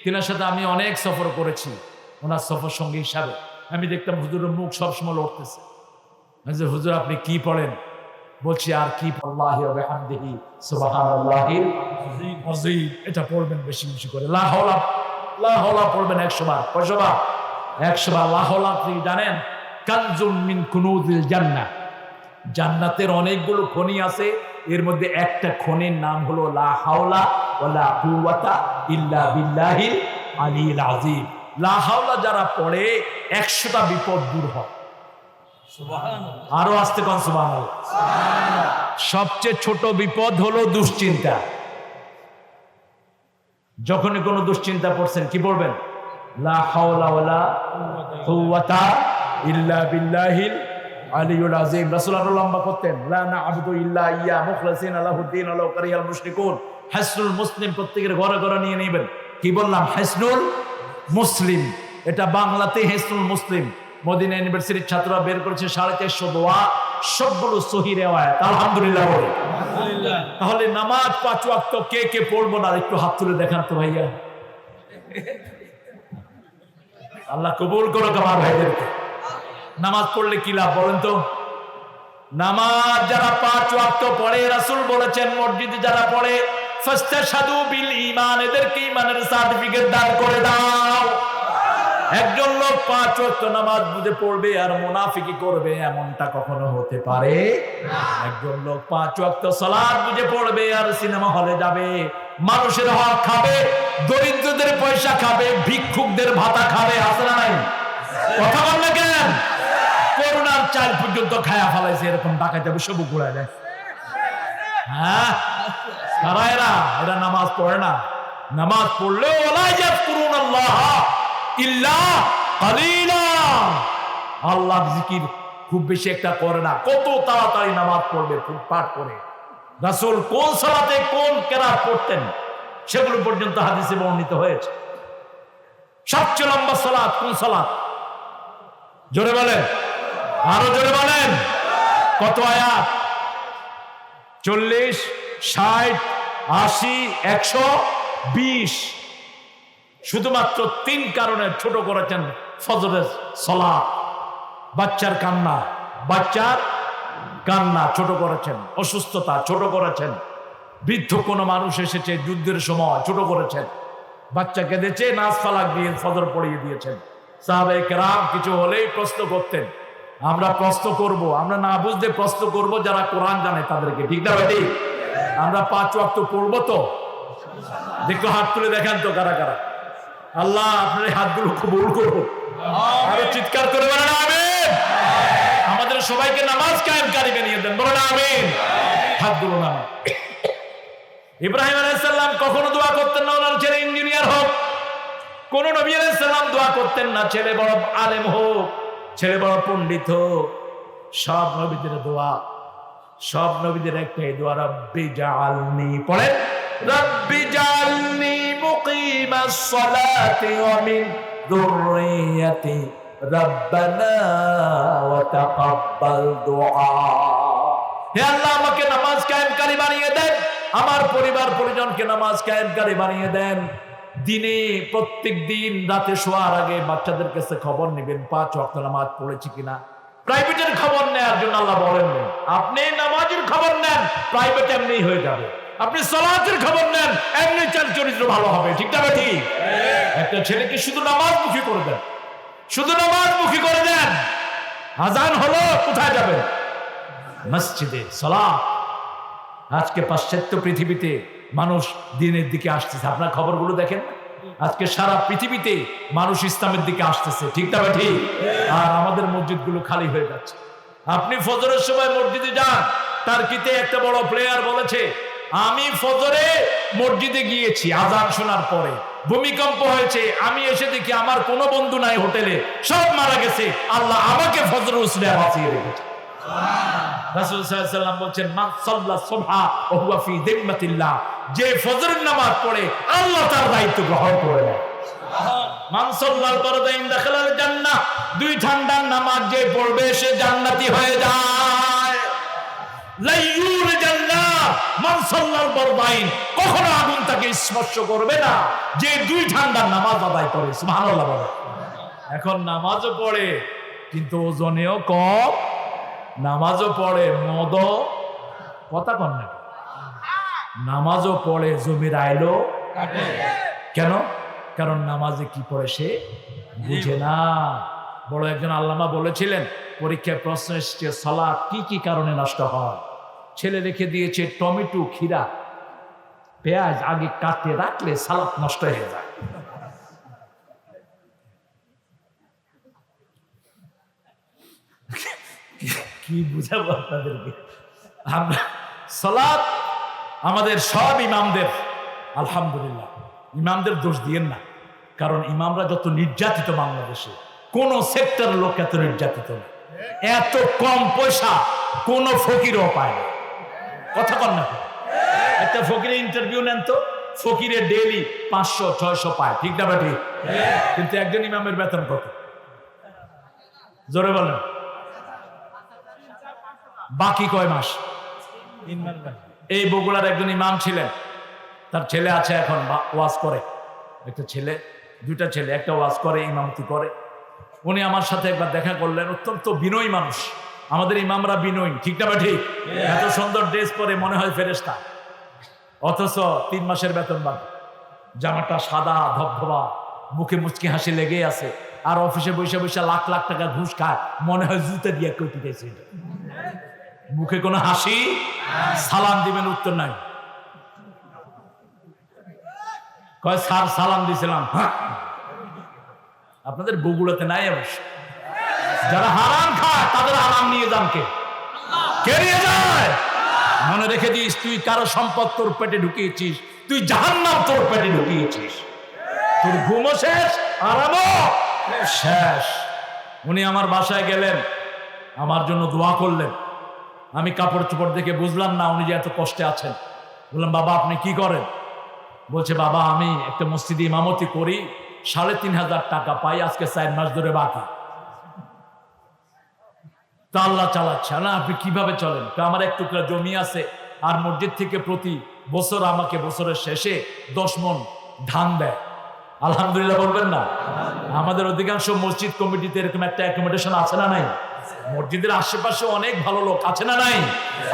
তিনার সাথে আমি অনেক সফর করেছি। ওনার সফর সঙ্গী হিসাবে আমি দেখতাম হুজুরের মুখ সবসময় লড়তেছে। হুজুর আপনি কি পড়েন? বলছি আর কি, আল্লাহি ওয়া বিহামদিহি সুবহানাল্লাহিল আযীম, এটা পড়বেন বেশি বেশি করে। লা হাওলা পড়বেন 100 বার। কয়শো বার? 100 বার। লা হাওলা কি জানেন? কানজুম মিন কুনুজিল জান্নাহ। জান্নাতের অনেকগুলো খনি আছে, এর মধ্যে একটা খনির নাম হলো লা হাওলা ওয়া লা কুওয়াতা ইল্লা বিল্লাহিল আলিয়্যিল আযীম। লা হাওলা যারা পড়ে 100টা বিপদ দূর হয়। আরো আস্তে কোন সুবহানাল্লাহ। সবচেয়ে ছোট বিপদ হলো দুশ্চিন্তা। যখনই কোনো দুশ্চিন্তা পড়ছেন কি পড়বেন? লা হাওলা ওয়ালা কুওয়াতা ইল্লা বিল্লাহিল আলিয়ুল আযীম। রাসূলুল্লাহ লম্বা করতেন, লা না'বুদু ইল্লা ইয়্যা মুখলিসিনা লাহুদ্দিন ওয়ালাউ কারিহাল মুশরিকুন। হিসনুল মুসলিম প্রত্যেকের ঘরে ঘরে নিয়ে নেবেন। কি বললাম? হিসনুল মুসলিম। এটা বাংলাতে হিসনুল মুসলিম। মদিনা ইউনিভার্সিটির ছাত্ররা বের করেছে 450 দোয়া, সবগুলো সহি রিওয়ায়াত। আলহামদুলিল্লাহ বলে। তাহলে নামাজ 5 ওয়াক্ত কে কে পড়বো না একটু হাত তুলে দেখান তো ভাইয়া। আল্লাহ কবুল করুক আমার ভাইদেরকে। নামাজ পড়লে কি লাভ বলেন তো? নামাজ যারা 5 ওয়াক্ত পড়ে, রাসূল বলেছেন মসজিদে যারা পড়ে ফাস্তাশহাদু বিল ঈমান, এদেরকে ঈমানের সার্টিফিকেট দান করে দাও। একজন লোক 5 ওয়াক্ত নামাজ বুঝে পড়বে আর মুনাফিকি করবে, এমনটা কখনো হতে পারে না। একজন লোক 5 ওয়াক্ত সালাত বুঝে পড়বে আর সিনেমা হলে যাবে, মানুষের হক খাবে, দরিদ্রদের পয়সা খাবে, ভিক্ষুকদের ভাতা খাবে। আছে না নাই? কথা বল না কেন? করোনার চাল পর্যন্ত খায়া ফেলাইছে, এরকম ডাকাইতে সব ঘুরায় দেয়। হ্যাঁ, কারা এরা? এরা নামাজ পড়ে না। নামাজ পড়লেও ওয়ালা ইয়াযকুরুনাল্লাহ ইল্লা কালিলা, আল্লাহর জিকির খুব বেশি একটা করে না। কত তাড়াতাড়ি নামাজ পড়বে পাঠ করে। রাসূল কোন সালাতে কোন কেরাত পড়তেন সেগুলো পর্যন্ত হাদিসে বর্ণিত হয়েছে। সবচেয়ে লম্বা সালাত কোন সালাত? জোরে বলেন, আরো জোরে বলেন। কত আয়াত? 40, 60, 80, 120। শুধুমাত্র 3 কারণে ছোট করেছেন ফজরের সালাত। বাচ্চার কান্না ছোট করেছেন, অসুস্থতা ছোট করেছেন, বৃদ্ধ কোনো মানুষ এসেছে যুদ্ধের সময় ছোট করেছেন, বাচ্চা কেঁদেছে নাচ ফালাক দিয়ে ফজর পড়িয়ে দিয়েছেন। সাহাবায়ে কেরাম কিছু হলেই প্রশ্ন করতেন। আমরা প্রশ্ন করব, আমরা না বুঝতে প্রশ্ন করব যারা কোরআন জানে তাদেরকে। ঠিক না ভাই? আমরা 5 ওয়াক্ত পড়বো তো? দেখো হাত তুলে দেখেন তো কারা কারা। আল্লাহ আপনার এই হাতগুলো কবুল করো। আরো চিৎকার করে বলেন আমিন। আমাদের সবাইকে নামাজ কায়েমকারী বানিয়ে দেন, বলেন আমিন। হাতগুলো নামান। ইব্রাহিম আলাইহিস সালাম কখনো দোয়া করতেন না ওনার ছেলে ইঞ্জিনিয়ার হোক। কোন নবী আলাইহিস সালাম দোয়া করতেন না ছেলে বড় আলেম হোক, ছেলে বড় পণ্ডিত হোক। সব নবীদের দোয়া, সব নবীদের একটাই দোয়া, রব্বি জাআলনি, পড়েন রব্বি জাআলনি মুকিমাস সালাতি ওয়া মিন যুররিয়াতি রব্বানা ওয়া তাকাব্বাল দুআ। হে আল্লাহ, আমাকে নামাজ কায়েমকারী বানিয়ে দেন, আমার পরিবার পরিজনকে নামাজ কায়েমকারী বানিয়ে দেন। দিনে প্রত্যেক দিন রাতে শোয়ার আগে বাচ্চাদের কাছে খবর নেবেন 5 ওয়াক্ত নামাজ পড়েছে কিনা। প্রাইভেটের খবর নেওয়ার জন্য আল্লাহ বলেন না। আপনি নামাজের খবর নেন, প্রাইভেট এমনি হয়ে যাবে। আপনি সালাতের খবর নেন, এমনি চাল চরিত্র ভালো হবে। ঠিক না ঠিক? একটা ছেলেকে শুধু নামাজমুখী করে দেন, শুধু নামাজমুখী করে দেন। আজান হলো, কোথায় যাবেন? মসজিদে। সালাত। আজকে পাশ্চাত্য পৃথিবীতে মানুষ দিনের দিকে আসতেছে, আপনার খবরগুলো দেখেন। আজকে সারা পৃথিবীতে মানুষ ইসলামের দিকে আসতেছে। ঠিক না ঠিক? আর আমাদের মসজিদগুলো খালি হয়ে যাচ্ছে। আপনি ফজরের সময় মসজিদে যান, টার্কিতে একটা বড় প্লেয়ার বলেছে, আমি ফজরে মসজিদে গিয়েছি আজান শোনার পরে, ভূমিকম্প হয়েছে, আমি এসে দেখি আমার কোনো বন্ধু নাই হোটেলে, সব মারা গেছে। আল্লাহ আমাকে ফজর উসলে বাঁচিয়ে রেখেছে। রাসূল সাল্লাল্লাহু আলাইহি ওয়াসাল্লাম বলেন, মান সাল্লা সুবহা ওয়া হুয়া ফি যিম্মাতিল্লাহ, যে ফজরের নামাজ পড়ে আল্লাহ তার দায়িত্ব গ্রহণ করে নেয়। মান সাল্লাল বারদাইন দাখালাল জান্নাহ, 2 ঠান্ডার নামাজ যে পড়বে সে জান্নাতি হয়ে যায়। লাইয়ুল জান্নাহ মান সাল্লাল বারদাইন, কখনো আগুন তাকে স্পর্শ করবে না যে 2 ঠান্ডার নামাজ আদায় করে। সুবহানাল্লাহ বলে। এখন নামাজও পড়ে কিন্তু ওজনেও কম, নামাজও পড়ে মদ, কথা কন না, নামাজও পড়ে জমির আইলো কেন? কারণ নামাজে কি পড়ে সে বুঝে না। বড় একজন আল্লামা বলেছিলেন, পরীক্ষায় প্রশ্ন এসেছে সালাত কি কি কারণে নষ্ট হয়। ছেলে রেখে দিয়েছে টমেটো, খিরা, পেঁয়াজ, আগে কাটে রাখলে সালাত নষ্ট হয়ে যায়। কি বুঝাবো আপনাদেরকে? আমরা সালাত আমাদের সব ইমামদের, আলহামদুলিল্লাহ, ইমামদের দোষ দিয়েন না, কারণ ইমামরা যত নির্যাতিত বাংলাদেশে, কোন সেক্টরের লোক এত নির্যাতিত না, এত কম পয়সা কোন ফকিরও পায় না। কথা কন না? একটা ফকিরের ইন্টারভিউ নেন তো, ফকিরের ডেইলি 500-600 পায়, ঠিক না ঠিক? কিন্তু একজন ইমামের বেতন কত? জোরে বলেন। বাকি কয় মাস? এই বগুড়ার একজন ইমাম ছিলেন, তার ছেলে আছে এখন ওয়াজ করে, একটা ছেলে, দুইটা ছেলে, একটা ওয়াজ করে, ইমামতি করে। উনি আমার সাথে একবার দেখা করলেন, অত্যন্ত বিনয়ী মানুষ। আমাদের ইমামরা বিনয়ী, ঠিক না ঠিক? এত সুন্দর ড্রেস পরে মনে হয় ফেরেশতা, অথচ 3 মাসের বেতন বাকি, জামাটা সাদা ধবধবা, মুখে মুচকি হাসি লেগে আছে, আর অফিসে বসে বসে লাখ লাখ টাকা ঘুষ খায়, মনে হয় জুতা দিয়ে কেউ পিটাইছে। মুখে কোনো হাসি, সালাম দিবেন উত্তর নাই, কয় স্যার সালাম দিছিলাম। আপনাদের বগুড়াতে নাই অবশ্য। যারা হারাম খায় তাদের হারাম নিয়ে যান কে নিয়ে যায়? মনে রেখে দিস, তুই কারো সম্পদ তোর পেটে ঢুকিয়েছিস, তুই জাহান্নাম তোর পেটে ঢুকিয়েছিস, তোর ঘুমও শেষ, আরামও শেষ। উনি আমার বাসায় গেলেন, আমার জন্য দোয়া করলেন। আমি কাপড় চোপড় দেখে বুঝলাম না উনি যে এত কষ্টে আছেন। বললাম, বাবা আপনি কি করেন? বলছে, বাবা আমি একটা মসজিদে ইমামতি করি, 3,500 টাকা পাই, আজকে 4 মাস ধরে বাকি। তা আল্লাহ চালাচ্ছে না, আপনি কিভাবে চলেন? আমার 1 টুকরা জমি আছে, আর মসজিদ থেকে প্রতি বছর আমাকে বছরের শেষে 10 মণ ধান দেয়। আলহামদুলিল্লাহ বলবেন না? আমাদের অধিকাংশ মসজিদ কমিটিতে এরকম একটা অ্যাকোমোডেশন আছে না নাই? মসজিদের আশেপাশে অনেক ভালো লোক আছে না নাই?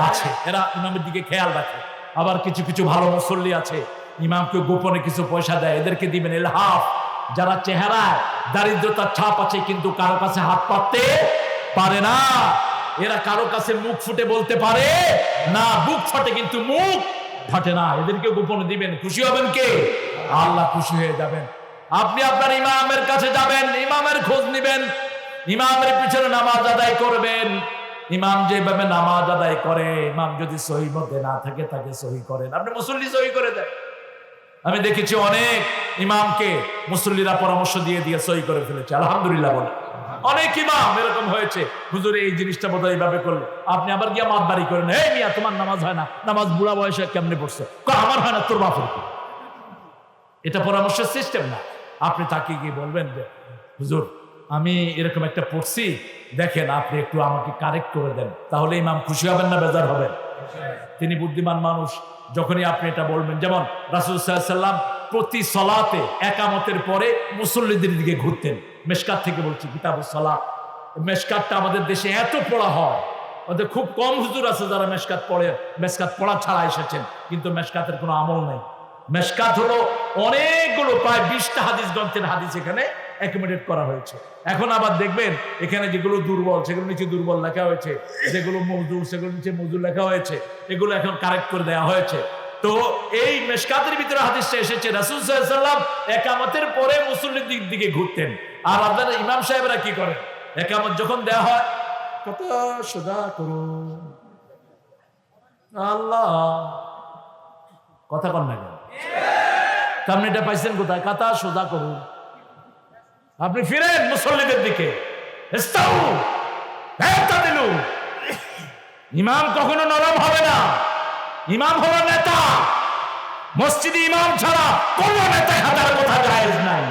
আছে, এরা ইমামের দিকে খেয়াল রাখে। আবার কিছু কিছু ভালো মুসল্লি আছে, ইমামকে গোপনে কিছু পয়সা দেয়, এদেরকে দিবেন এলহাফ। যারা চেহারায় দারিদ্রতার ছাপ আছে কিন্তু কারো কাছে হাত পাততে পারে না, এরা কারো কাছে মুখ ফুটে বলতে পারে না, বুক ফাটে কিন্তু মুখ ফাটে না, এদেরকে গোপনে দিবেন। খুশি হবেন কে? আল্লাহ খুশি হয়ে যাবেন। আপনি আপনার ইমামের কাছে যাবেন, ইমামের খোঁজ নিবেন, ইমামের পিছনে নামাজ আদায় করবেন। ইমাম যেভাবে নামাজ আদায় করে, ইমাম যদি সহি মতে না থাকে তাকে সহি করেন, আপনি মুসল্লি সহি করে দেন। আমি দেখেছি অনেক ইমামকে মুসল্লিরা পরামর্শ দিয়ে দিয়ে সহি করে ফেলেছে, আলহামদুলিল্লাহ বলে। অনেক ইমাম এরকম হয়েছে, হুজুর এই জিনিসটা বোধহয় এইভাবে করলে, আপনি আবার গিয়ে মাতবাড়ি করেন, এই মিয়া তোমার নামাজ হয় না, নামাজ বুড়া বয়সে কেমনে পড়ছে? আমার হয় না, তোর বাপের কি? এটা পরামর্শের সিস্টেম না। আপনি তাকে গিয়ে বলবেন যে হুজুর আমি এরকম একটা পড়ছি, দেখেন আপনি একটু আমাকে কারেক্ট করে দেন, তাহলে ইমাম খুশি হবেন না বেজার হবেন? তিনি বুদ্ধিমান মানুষ। যখনই আপনি এটা বলবেন, যেমন রাসূল সাল্লাল্লাহু আলাইহি ওয়াসাল্লাম প্রতি সালাতে একামতের পরে মুসল্লিদের দিকে ঘুরতেন। মেশকাত থেকে বলছি, কিতাবুস সালাত। মেশকাতটা আমাদের দেশে এত পড়া হয়, ওদের খুব কম হুজুর আছে যারা মেশকাত পড়ে, মেশকাত পড়া ছাড়া এসেছেন, কিন্তু মেশকাতের কোনো আমল নেই। মেশকাত হলো অনেকগুলো, প্রায় 20টা হাদিস গ্রন্থের হাদিস এখানে অ্যাকোমোডেট করা হয়েছে। এখন আবার দেখবেন এখানে যেগুলো দুর্বল সেগুলো নিচে দুর্বল লেখা হয়েছে, যেগুলো মওদুউ সেগুলো নিচে মওদুউ লেখা হয়েছে, এগুলো এখন কারেক্ট করে দেওয়া হয়েছে। তো এই মেশকাতের ভিতরে হাদিসটা এসেছে, রাসূল সাল্লাল্লাহু আলাইহি ওয়াসাল্লাম একামতের পরে মুসল্লির দিকে ঘুরতেন। আর আপনারা ইমাম সাহেবরা কি করেন? একামত যখন দেওয়া হয়, কত সোজা করুন, আল্লাহ কথা কন না কেন? আপনি এটা পাইছেন কোথায়? কাতা সোজা করুন। আপনি ফিরেন মুসল্লিদের দিকে, ইমাম কখনো নরম হবে না, ইমাম হলো নেতা। মসজিদে ইমাম ছাড়া কোন নেতায় হাজার কথা জায়েজ নাই।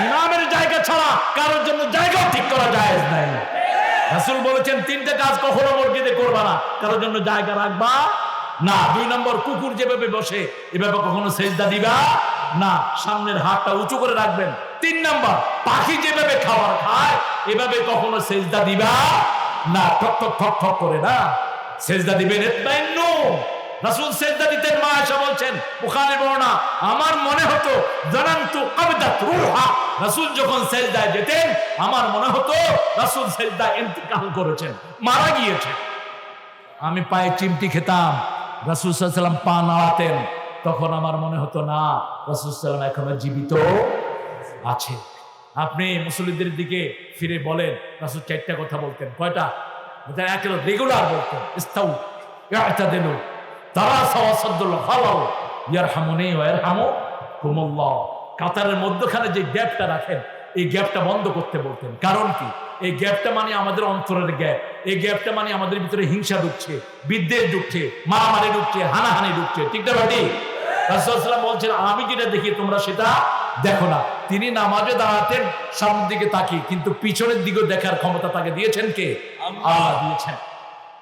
ইমামের জায়গা ছাড়া কারোর জন্য জায়গাও ঠিক করা জায়েজ নাই। রাসূল বলেছেন 3টে কাজ কখনো মসজিদে করবা না, কারোর জন্য জায়গা রাখবা না। 2 নম্বর, কুকুর যেভাবে বসে এভাবে কখনো সেজদা দিবা না, সামনের হাতটা উঁচু করে রাখবেন। 3 নম্বর, পাখি যেভাবে খাবার খায় এভাবে কখনো সেজদা দিবা না, ঠক ঠক ঠক ঠক করে না সেজদা দিবেন। রাসূল সেজদা দিতেন, মা আয়েশা বলছেন, বুখারীর বর্ণনা, আমার মনে হতো জানান্তু কবিদাত রূহা, রাসূল যখন সেজদায় যেতেন আমার মনে হতো রাসূল সেজদায় ইন্তেকাল করেছেন, মারা গিয়েছেন। আমি পায়ে চিমটি খেতাম, রাসূল সাল্লাল্লাহু আলাইহি ওয়াসাল্লাম পা নাড়াতেন, তখন আমার মনে হতো না রাসূল সাল্লাল্লাহু আলাইহি ওয়াসাল্লাম এখনো জীবিত আছে। আপনি মুসল্লিদের দিকে ফিরে বলেন, রাসূল 4টা কথা বলতেন। কয়টা? একেবারে রেগুলার বলতেন ইস্তাউ ইআতাদিলু তারাসাউ ওয়াসাদ্দুল খালাউ ইয়ারহামুনি ওয়া ইয়ারহামুকুমুল্লাহ। কাতারের মধ্যখানে যে গ্যাপটা রাখেন এই গ্যাপটা বন্ধ করতে বলতেন। কারণ কি? এই গ্যাপটা মানে আমাদের অন্তরের গ্যাপ। এই গ্যাপটা মানে আমাদের ভিতরে হিংসা ঢুকছে, বিদ্বেষ ঢুকছে, মারামারি ঢুকছে, হানাহানি ঢুকছে। ঠিক না ভাই? রাসূলুল্লাহ সাল্লাল্লাহু আলাইহি ওয়াসাল্লাম বলছেন আমি যেটা দেখি তোমরা সেটা দেখো না। তিনি নামাজে দাঁড়াতেন সামনের দিকে তাকিয়ে, কিন্তু পিছনের দিকে দেখার ক্ষমতা তাকে দিয়েছেন কে? আল্লাহ দিয়েছেন।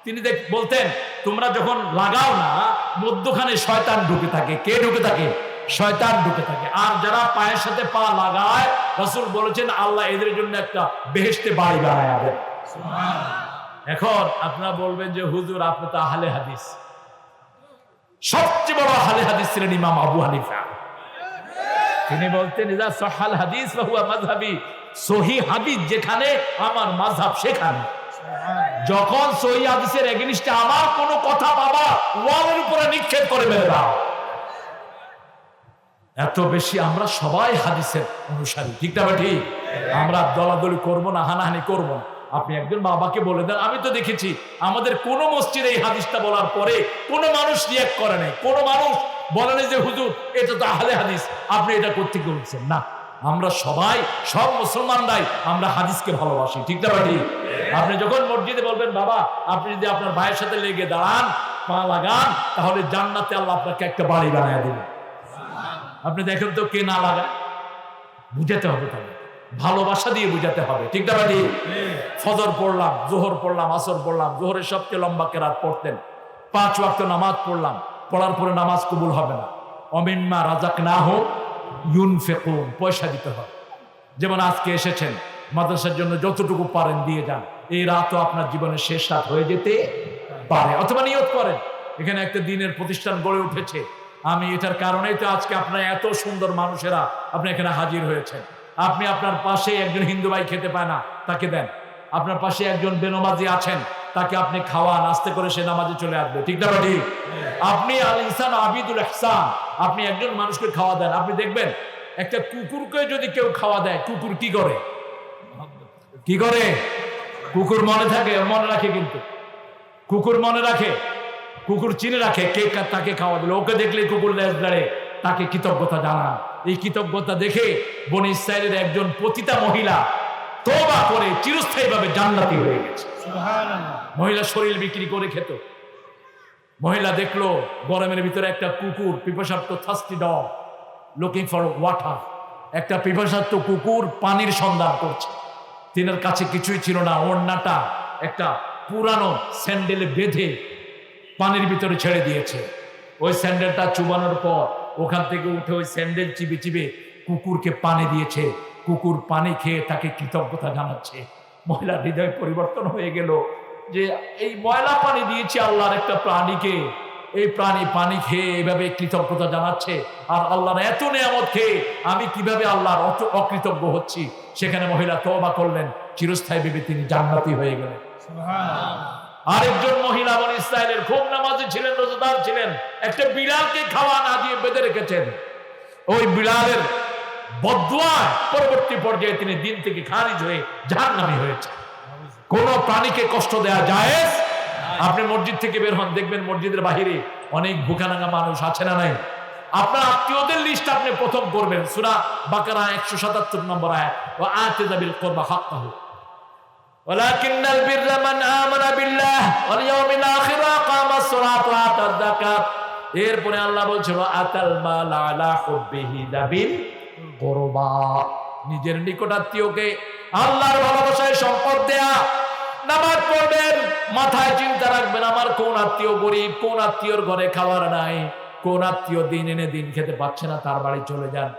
তিনি বলতেন তোমরা যখন লাগাও না মধ্যখানে শয়তান ঢুকে থাকে। কে ঢুকে থাকে? শয়তান ঢুকে থাকে। আর যারা পায়ের সাথে পা লাগায় রাসূল বলেছেন আল্লাহ এদের জন্য একটা বেহেশতে বাড়ি বানায় দেন। এখন আপনারা বলবেন যে হুজুর আপনি তো আহলে হাদিস। সবচেয়ে বড় আহলে হাদিস ছিলেন ইমাম আবু হানিফা। তিনি বলতেন ইজা সাহাল হাদিস ফাহুয়া মাযহাবি, সহিহ হাদিস যেখানে আমার মাযহাব সেখানে। যখন সহিহ হাদিসের এগেইনস্টে আমার কোনো কথা বাবা ওয়ালের উপরে নিক্ষেপ করে মেরে দাও। এত বেশি আমরা সবাই হাদিসের অনুসারী। ঠিক না ঠিক? আমরা দলাদলি করব না, হানাহানি করব না। আপনি একজন বাবাকে বলে দেন আমি তো দেখেছি আমাদের কোন মসজিদে এই হাদিসটা বলার পরে কোনো মানুষ রিঅ্যাক্ট করে নাই, কোনো মানুষ বলে নাই যে হুজুর এটা তো আহলে হাদিস আপনি এটা করতে বলছেন না। আমরা সবাই সব মুসলমানরাই আমরা হাদিসকে ভালোবাসি। ঠিক না ঠিক? আপনি যখন মসজিদে বলবেন বাবা আপনি যদি আপনার ভাইয়ের সাথে লেগে দাঁড়ান পা লাগান তাহলে জান্নাতে আল্লাহ আপনাকে একটা বাড়ি বানায় দেবে। আপনি দেখেন তো কে না লাগায়, বুঝাতে হবে তাহলে ভালোবাসা দিয়ে বুঝাতে হবে। ঠিক না ভাই? ফজর পড়লাম, জোহর পড়লাম, আসর পড়লাম, জোহরের সবচেয়ে লম্বা কেরাত পড়তেন, 5 ওয়াক্ত নামাজ পড়লাম, পড়ার পরে নামাজ কবুল হবে না। অমিম্মা রাযাকনাহু ইউনফিকুন, পয়সা দিতে হবে। যেমন আজকে এসেছেন মাদ্রাসার জন্য যতটুকু পারেন দিয়ে যান। এই রাতও আপনার জীবনের শেষ রাত হয়ে যেতে পারে। অথবা নিয়ত করেন এখানে একটা দিনের প্রতিষ্ঠান গড়ে উঠেছে, আমি এটার কারণেই তো আজকে আপনার এত সুন্দর মানুষেরা আপনি এখানে হাজির হয়েছেন। আপনি আপনার পাশে একজন হিন্দু ভাই খেতে পায় না তাকে দেন, আপনার পাশে একজন বেনামাজি আছেন তাকে আপনি খাওয়ান, আস্তে করে সে নামাজে চলে আসবে। ঠিক না ঠিক? আপনি আল ইনসান আবিদুল ইহসান, আপনি একজন মানুষকে খাওয়া দেন। আপনি দেখবেন একটা কুকুরকে যদি কেউ খাওয়া দেয় কুকুর কি করে? কি করে? কুকুর মনে থাকে, মনে রাখে, কিন্তু কুকুর মনে রাখে, কুকুর চিনে রাখে কে তাকে খাওয়া দিল। ওকে দেখলে কুকুর লেজ দাঁড়ে, তাকে কৃতজ্ঞতা জানান। এই কৃতজ্ঞতা দেখে বনি ইসরাইলের একজন পতিতা মহিলা তওবা করে চিরস্থায়ীভাবে জান্নাতি হয়ে গেছে। মহিলা শরীর বিক্রি করে খেত। মহিলা দেখলো গরমের ভিতরে একটা কুকুর, পিপাসার্ত, thirsty dog looking for water, একটা পিপাসার্ত কুকুর পানির সন্ধান করছে। তিনার কাছে কিছুই ছিল না, ওড়নাটা একটা পুরানো স্যান্ডেলে বেঁধে পানির ভিতরে ছেড়ে দিয়েছে। ওই স্যান্ডেলটা চুবানোর পর ওখান থেকে উঠে ওই স্যান্ডেল চিবে চিবে কুকুরকে পানি দিয়েছে। কুকুর পানি খেয়ে তাকে কৃতজ্ঞতা জানাচ্ছে। মহিলার হৃদয় পরিবর্তন হয়ে গেল যে এই ময়লা পানি দিয়েছে আল্লাহর একটা প্রাণীকে, এই প্রাণী পানি খেয়ে এভাবে কৃতজ্ঞতা জানাচ্ছে, আর আল্লাহর এত নিয়ামত খেয়ে আমি কিভাবে আল্লাহর অকৃতজ্ঞ হচ্ছি। সেখানে মহিলা তওবা করলেন, চিরস্থায়ী ভেবে তিনি জান্নাতি হয়ে গেলেন। আরেকজন মহিলা বনি ইসরাইলের খুব নামাজি ছিলেন, রোজাদার ছিলেন, একটা বিড়ালকে খাওয়া না দিয়ে বেঁধে রেখেছেন। ওই বিড়ালের বদদুয়ায় পরবর্তী পর্যায়ে তিনি দিন থেকে খারিজ হয়ে জাহান্নামী হয়েছে। কোন প্রাণীকে কষ্ট দেওয়া জায়েজ? আপনি মসজিদ থেকে বের হন, দেখবেন মসজিদের বাহিরে অনেক ভুখানাঙ্গা মানুষ আছে না নাই? আপনার আত্মীয়দের লিস্ট আপনি প্রথম করবেন। সূরা বাকারা 177 নম্বর আয়াত, ওয়া আতিযা বিল কুরবা হাক্কাহু ওয়ালাকিন্নাল বিররা মান আমানা বিল্লাহ ওয়াল ইয়াউমিল আখির ওয়া আকামাস সালাত ওয়া আতায যাকাত। এরপরে আল্লাহ বলছেন ওয়া আতাল মাল আলা হুব্বিহি দাবিল কুরবা, নিজের নিকটাত্মীয়কে আল্লাহর ভালোবাসায় সম্পদ দেয়া। নামাজ পড়বেন, মাথায় চিন্তা রাখবেন আমার কোন আত্মীয় গরিব, কোন আত্মীয়র ঘরে খাবার নাই, কোন আত্মীয় দিন এনে দিন খেতে পাচ্ছে না, তার বাড়ি চলে যান,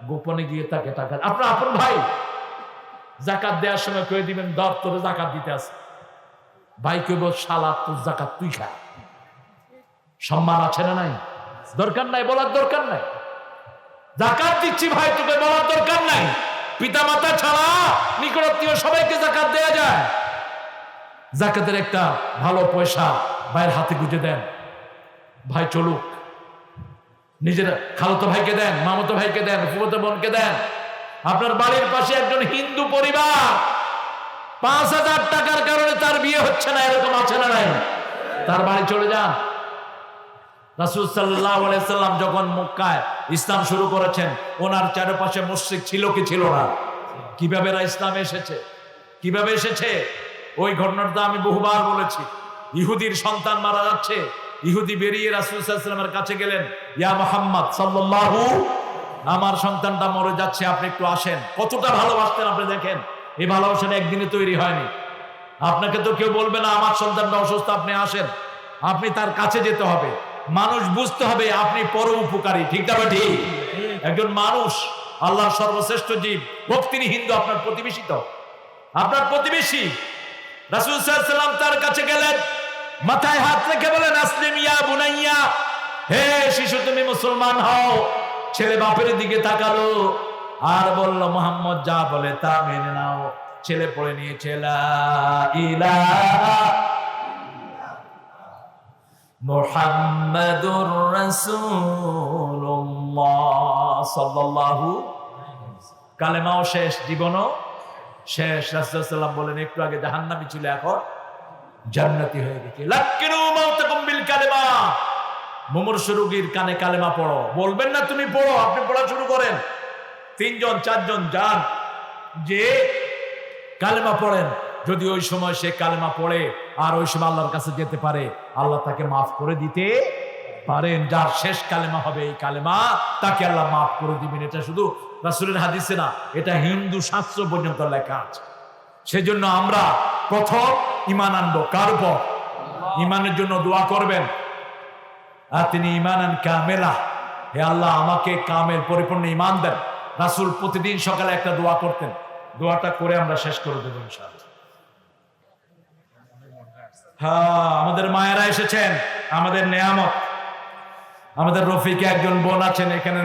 গোপনে গিয়ে তাকে টাকা। আপনার আপন ভাই জাকাত দেওয়ার সময় কয়ে দিবেন দর তোরে জাকাত দিতে আছে, ভাই কইব শালা তোর জাকাত তুই খা। সম্মান আছে না নাই? দরকার নাই, বলার দরকার নাই। জাকাত দিচ্ছি ভাই তোকে বলার দরকার নাই। পিতা মাতা ছাড়া নিকটাত্মীয় সবাইকে জাকাত দেয়া যায়। জাকাতের একটা ভালো পয়সা ভাইয়ের হাতে গুঁজে দেন, ভাই চলুক। নিজের খালাতো ভাইকে দেন, মামাতো ভাইকে দেন, ফুফাতো বোনকে দেন। আপনার বাড়ির পাশে একজন হিন্দু পরিবার 5,000 টাকার কারণে তার বিয়ে হচ্ছে না, এরকম আছে না নাই? তার বাড়ি চলে যান। রাসূল সাল্লাল্লাহু আলাইহি সাল্লাম যখন মক্কায় ইসলাম শুরু করেছেন, ওনার চারপাশে মুশরিক ছিল কি ছিল না? কিভাবে ইসলামে এসেছে, কিভাবে এসেছে? ওই ঘটনাটা আমি বহুবার বলেছি। ইহুদির সন্তান মারা যাচ্ছে, ইহুদি বেরিয়ে রাসূল সাল্লাল্লাহু আলাইহি ওয়াসাল্লামের কাছে গেলেন, ইয়া মুহাম্মদ সাল্লাল্লাহু, আমার সন্তানটা মরে যাচ্ছে, আপনি একটু আসেন। কতটা ভালোবাসতেন আপনি দেখেন। এই ভালোবাসাটা একদিনে তৈরি হয়নি। আপনাকে তো কেউ বলবে না আমার সন্তানটা অসুস্থ, আপনি আসেন। আপনি তার কাছে যেতে হবে, মানুষ বুঝতে হবে আপনি পরম উপকারী। ঠিক না ঠিক? একজন মানুষ আল্লাহর সর্বশ্রেষ্ঠ জীব, হোক তিনি হিন্দু, আপনার প্রতিবেশী, তো আপনার প্রতিবেশী। রাসূল সাল্লাল্লাহু আলাইহি ওয়াসাল্লাম তার কাছে গেলেন, মাথায় হাত রেখে বলেন, আসলিম ইয়া বুনাইয়া, হে শিশু তুমি মুসলমান হও। ছেলে বাপের দিকে তাকালো আর বলল, মুহাম্মদ যা বলে তা মেনে নাও। ছেলে পড়ে নিয়েছে লা ইলাহা মুহাম্মাদুর রাসূলুল্লাহ সাল্লাল্লাহু। কালেমাও শেষ, জীবনও শেষ। রাসূল সাল্লাল্লাহু আলাইহি ওয়াসাল্লাম বলেন, একটু আগে জাহান্নামী ছিল, এখন জান্নাতি হয়ে গেছে। লাক্কিনু মাউতাকুম বিল কালেমা, মুমূর্ষু রোগীর কানে কালেমা পড়ো। বলবেন না তুমি পড়ো, আপনি পড়া শুরু করেন। 3 জন 4 জন যান, যে কালেমা পড়েন। যদি ওই সময় সে কালেমা পড়ে আর ওই সময় আল্লাহর কাছে যেতে পারে, আল্লাহ তাকে মাফ করে দিতে পারেন। যার শেষ কালেমা হবে এই কালেমা, তাকে আল্লাহ মাফ করে দিবেন। এটা শুধু রাসূলের হাদিসে না, এটা হিন্দু শাস্ত্র পর্যন্ত লেখা আছে। সেজন্য আমরা প্রথম ঈমান আনবো কার উপর? ঈমানের জন্য দোয়া করবেন, আতিনি ঈমানান কামেলা, হে আল্লাহ আমাকে কামেল পরিপূর্ণ ঈমান দেন। রাসূল প্রতিদিন সকালে একটা দোয়া করতেন, দোয়াটা করে আমরা শেষ করে দেব ইনশাআল্লাহ। হ্যাঁ, আমাদের মায়েরা এসেছেন, আমাদের নেয়ামত। আমাদের রফিকে একজন বোন আছেন এখানে।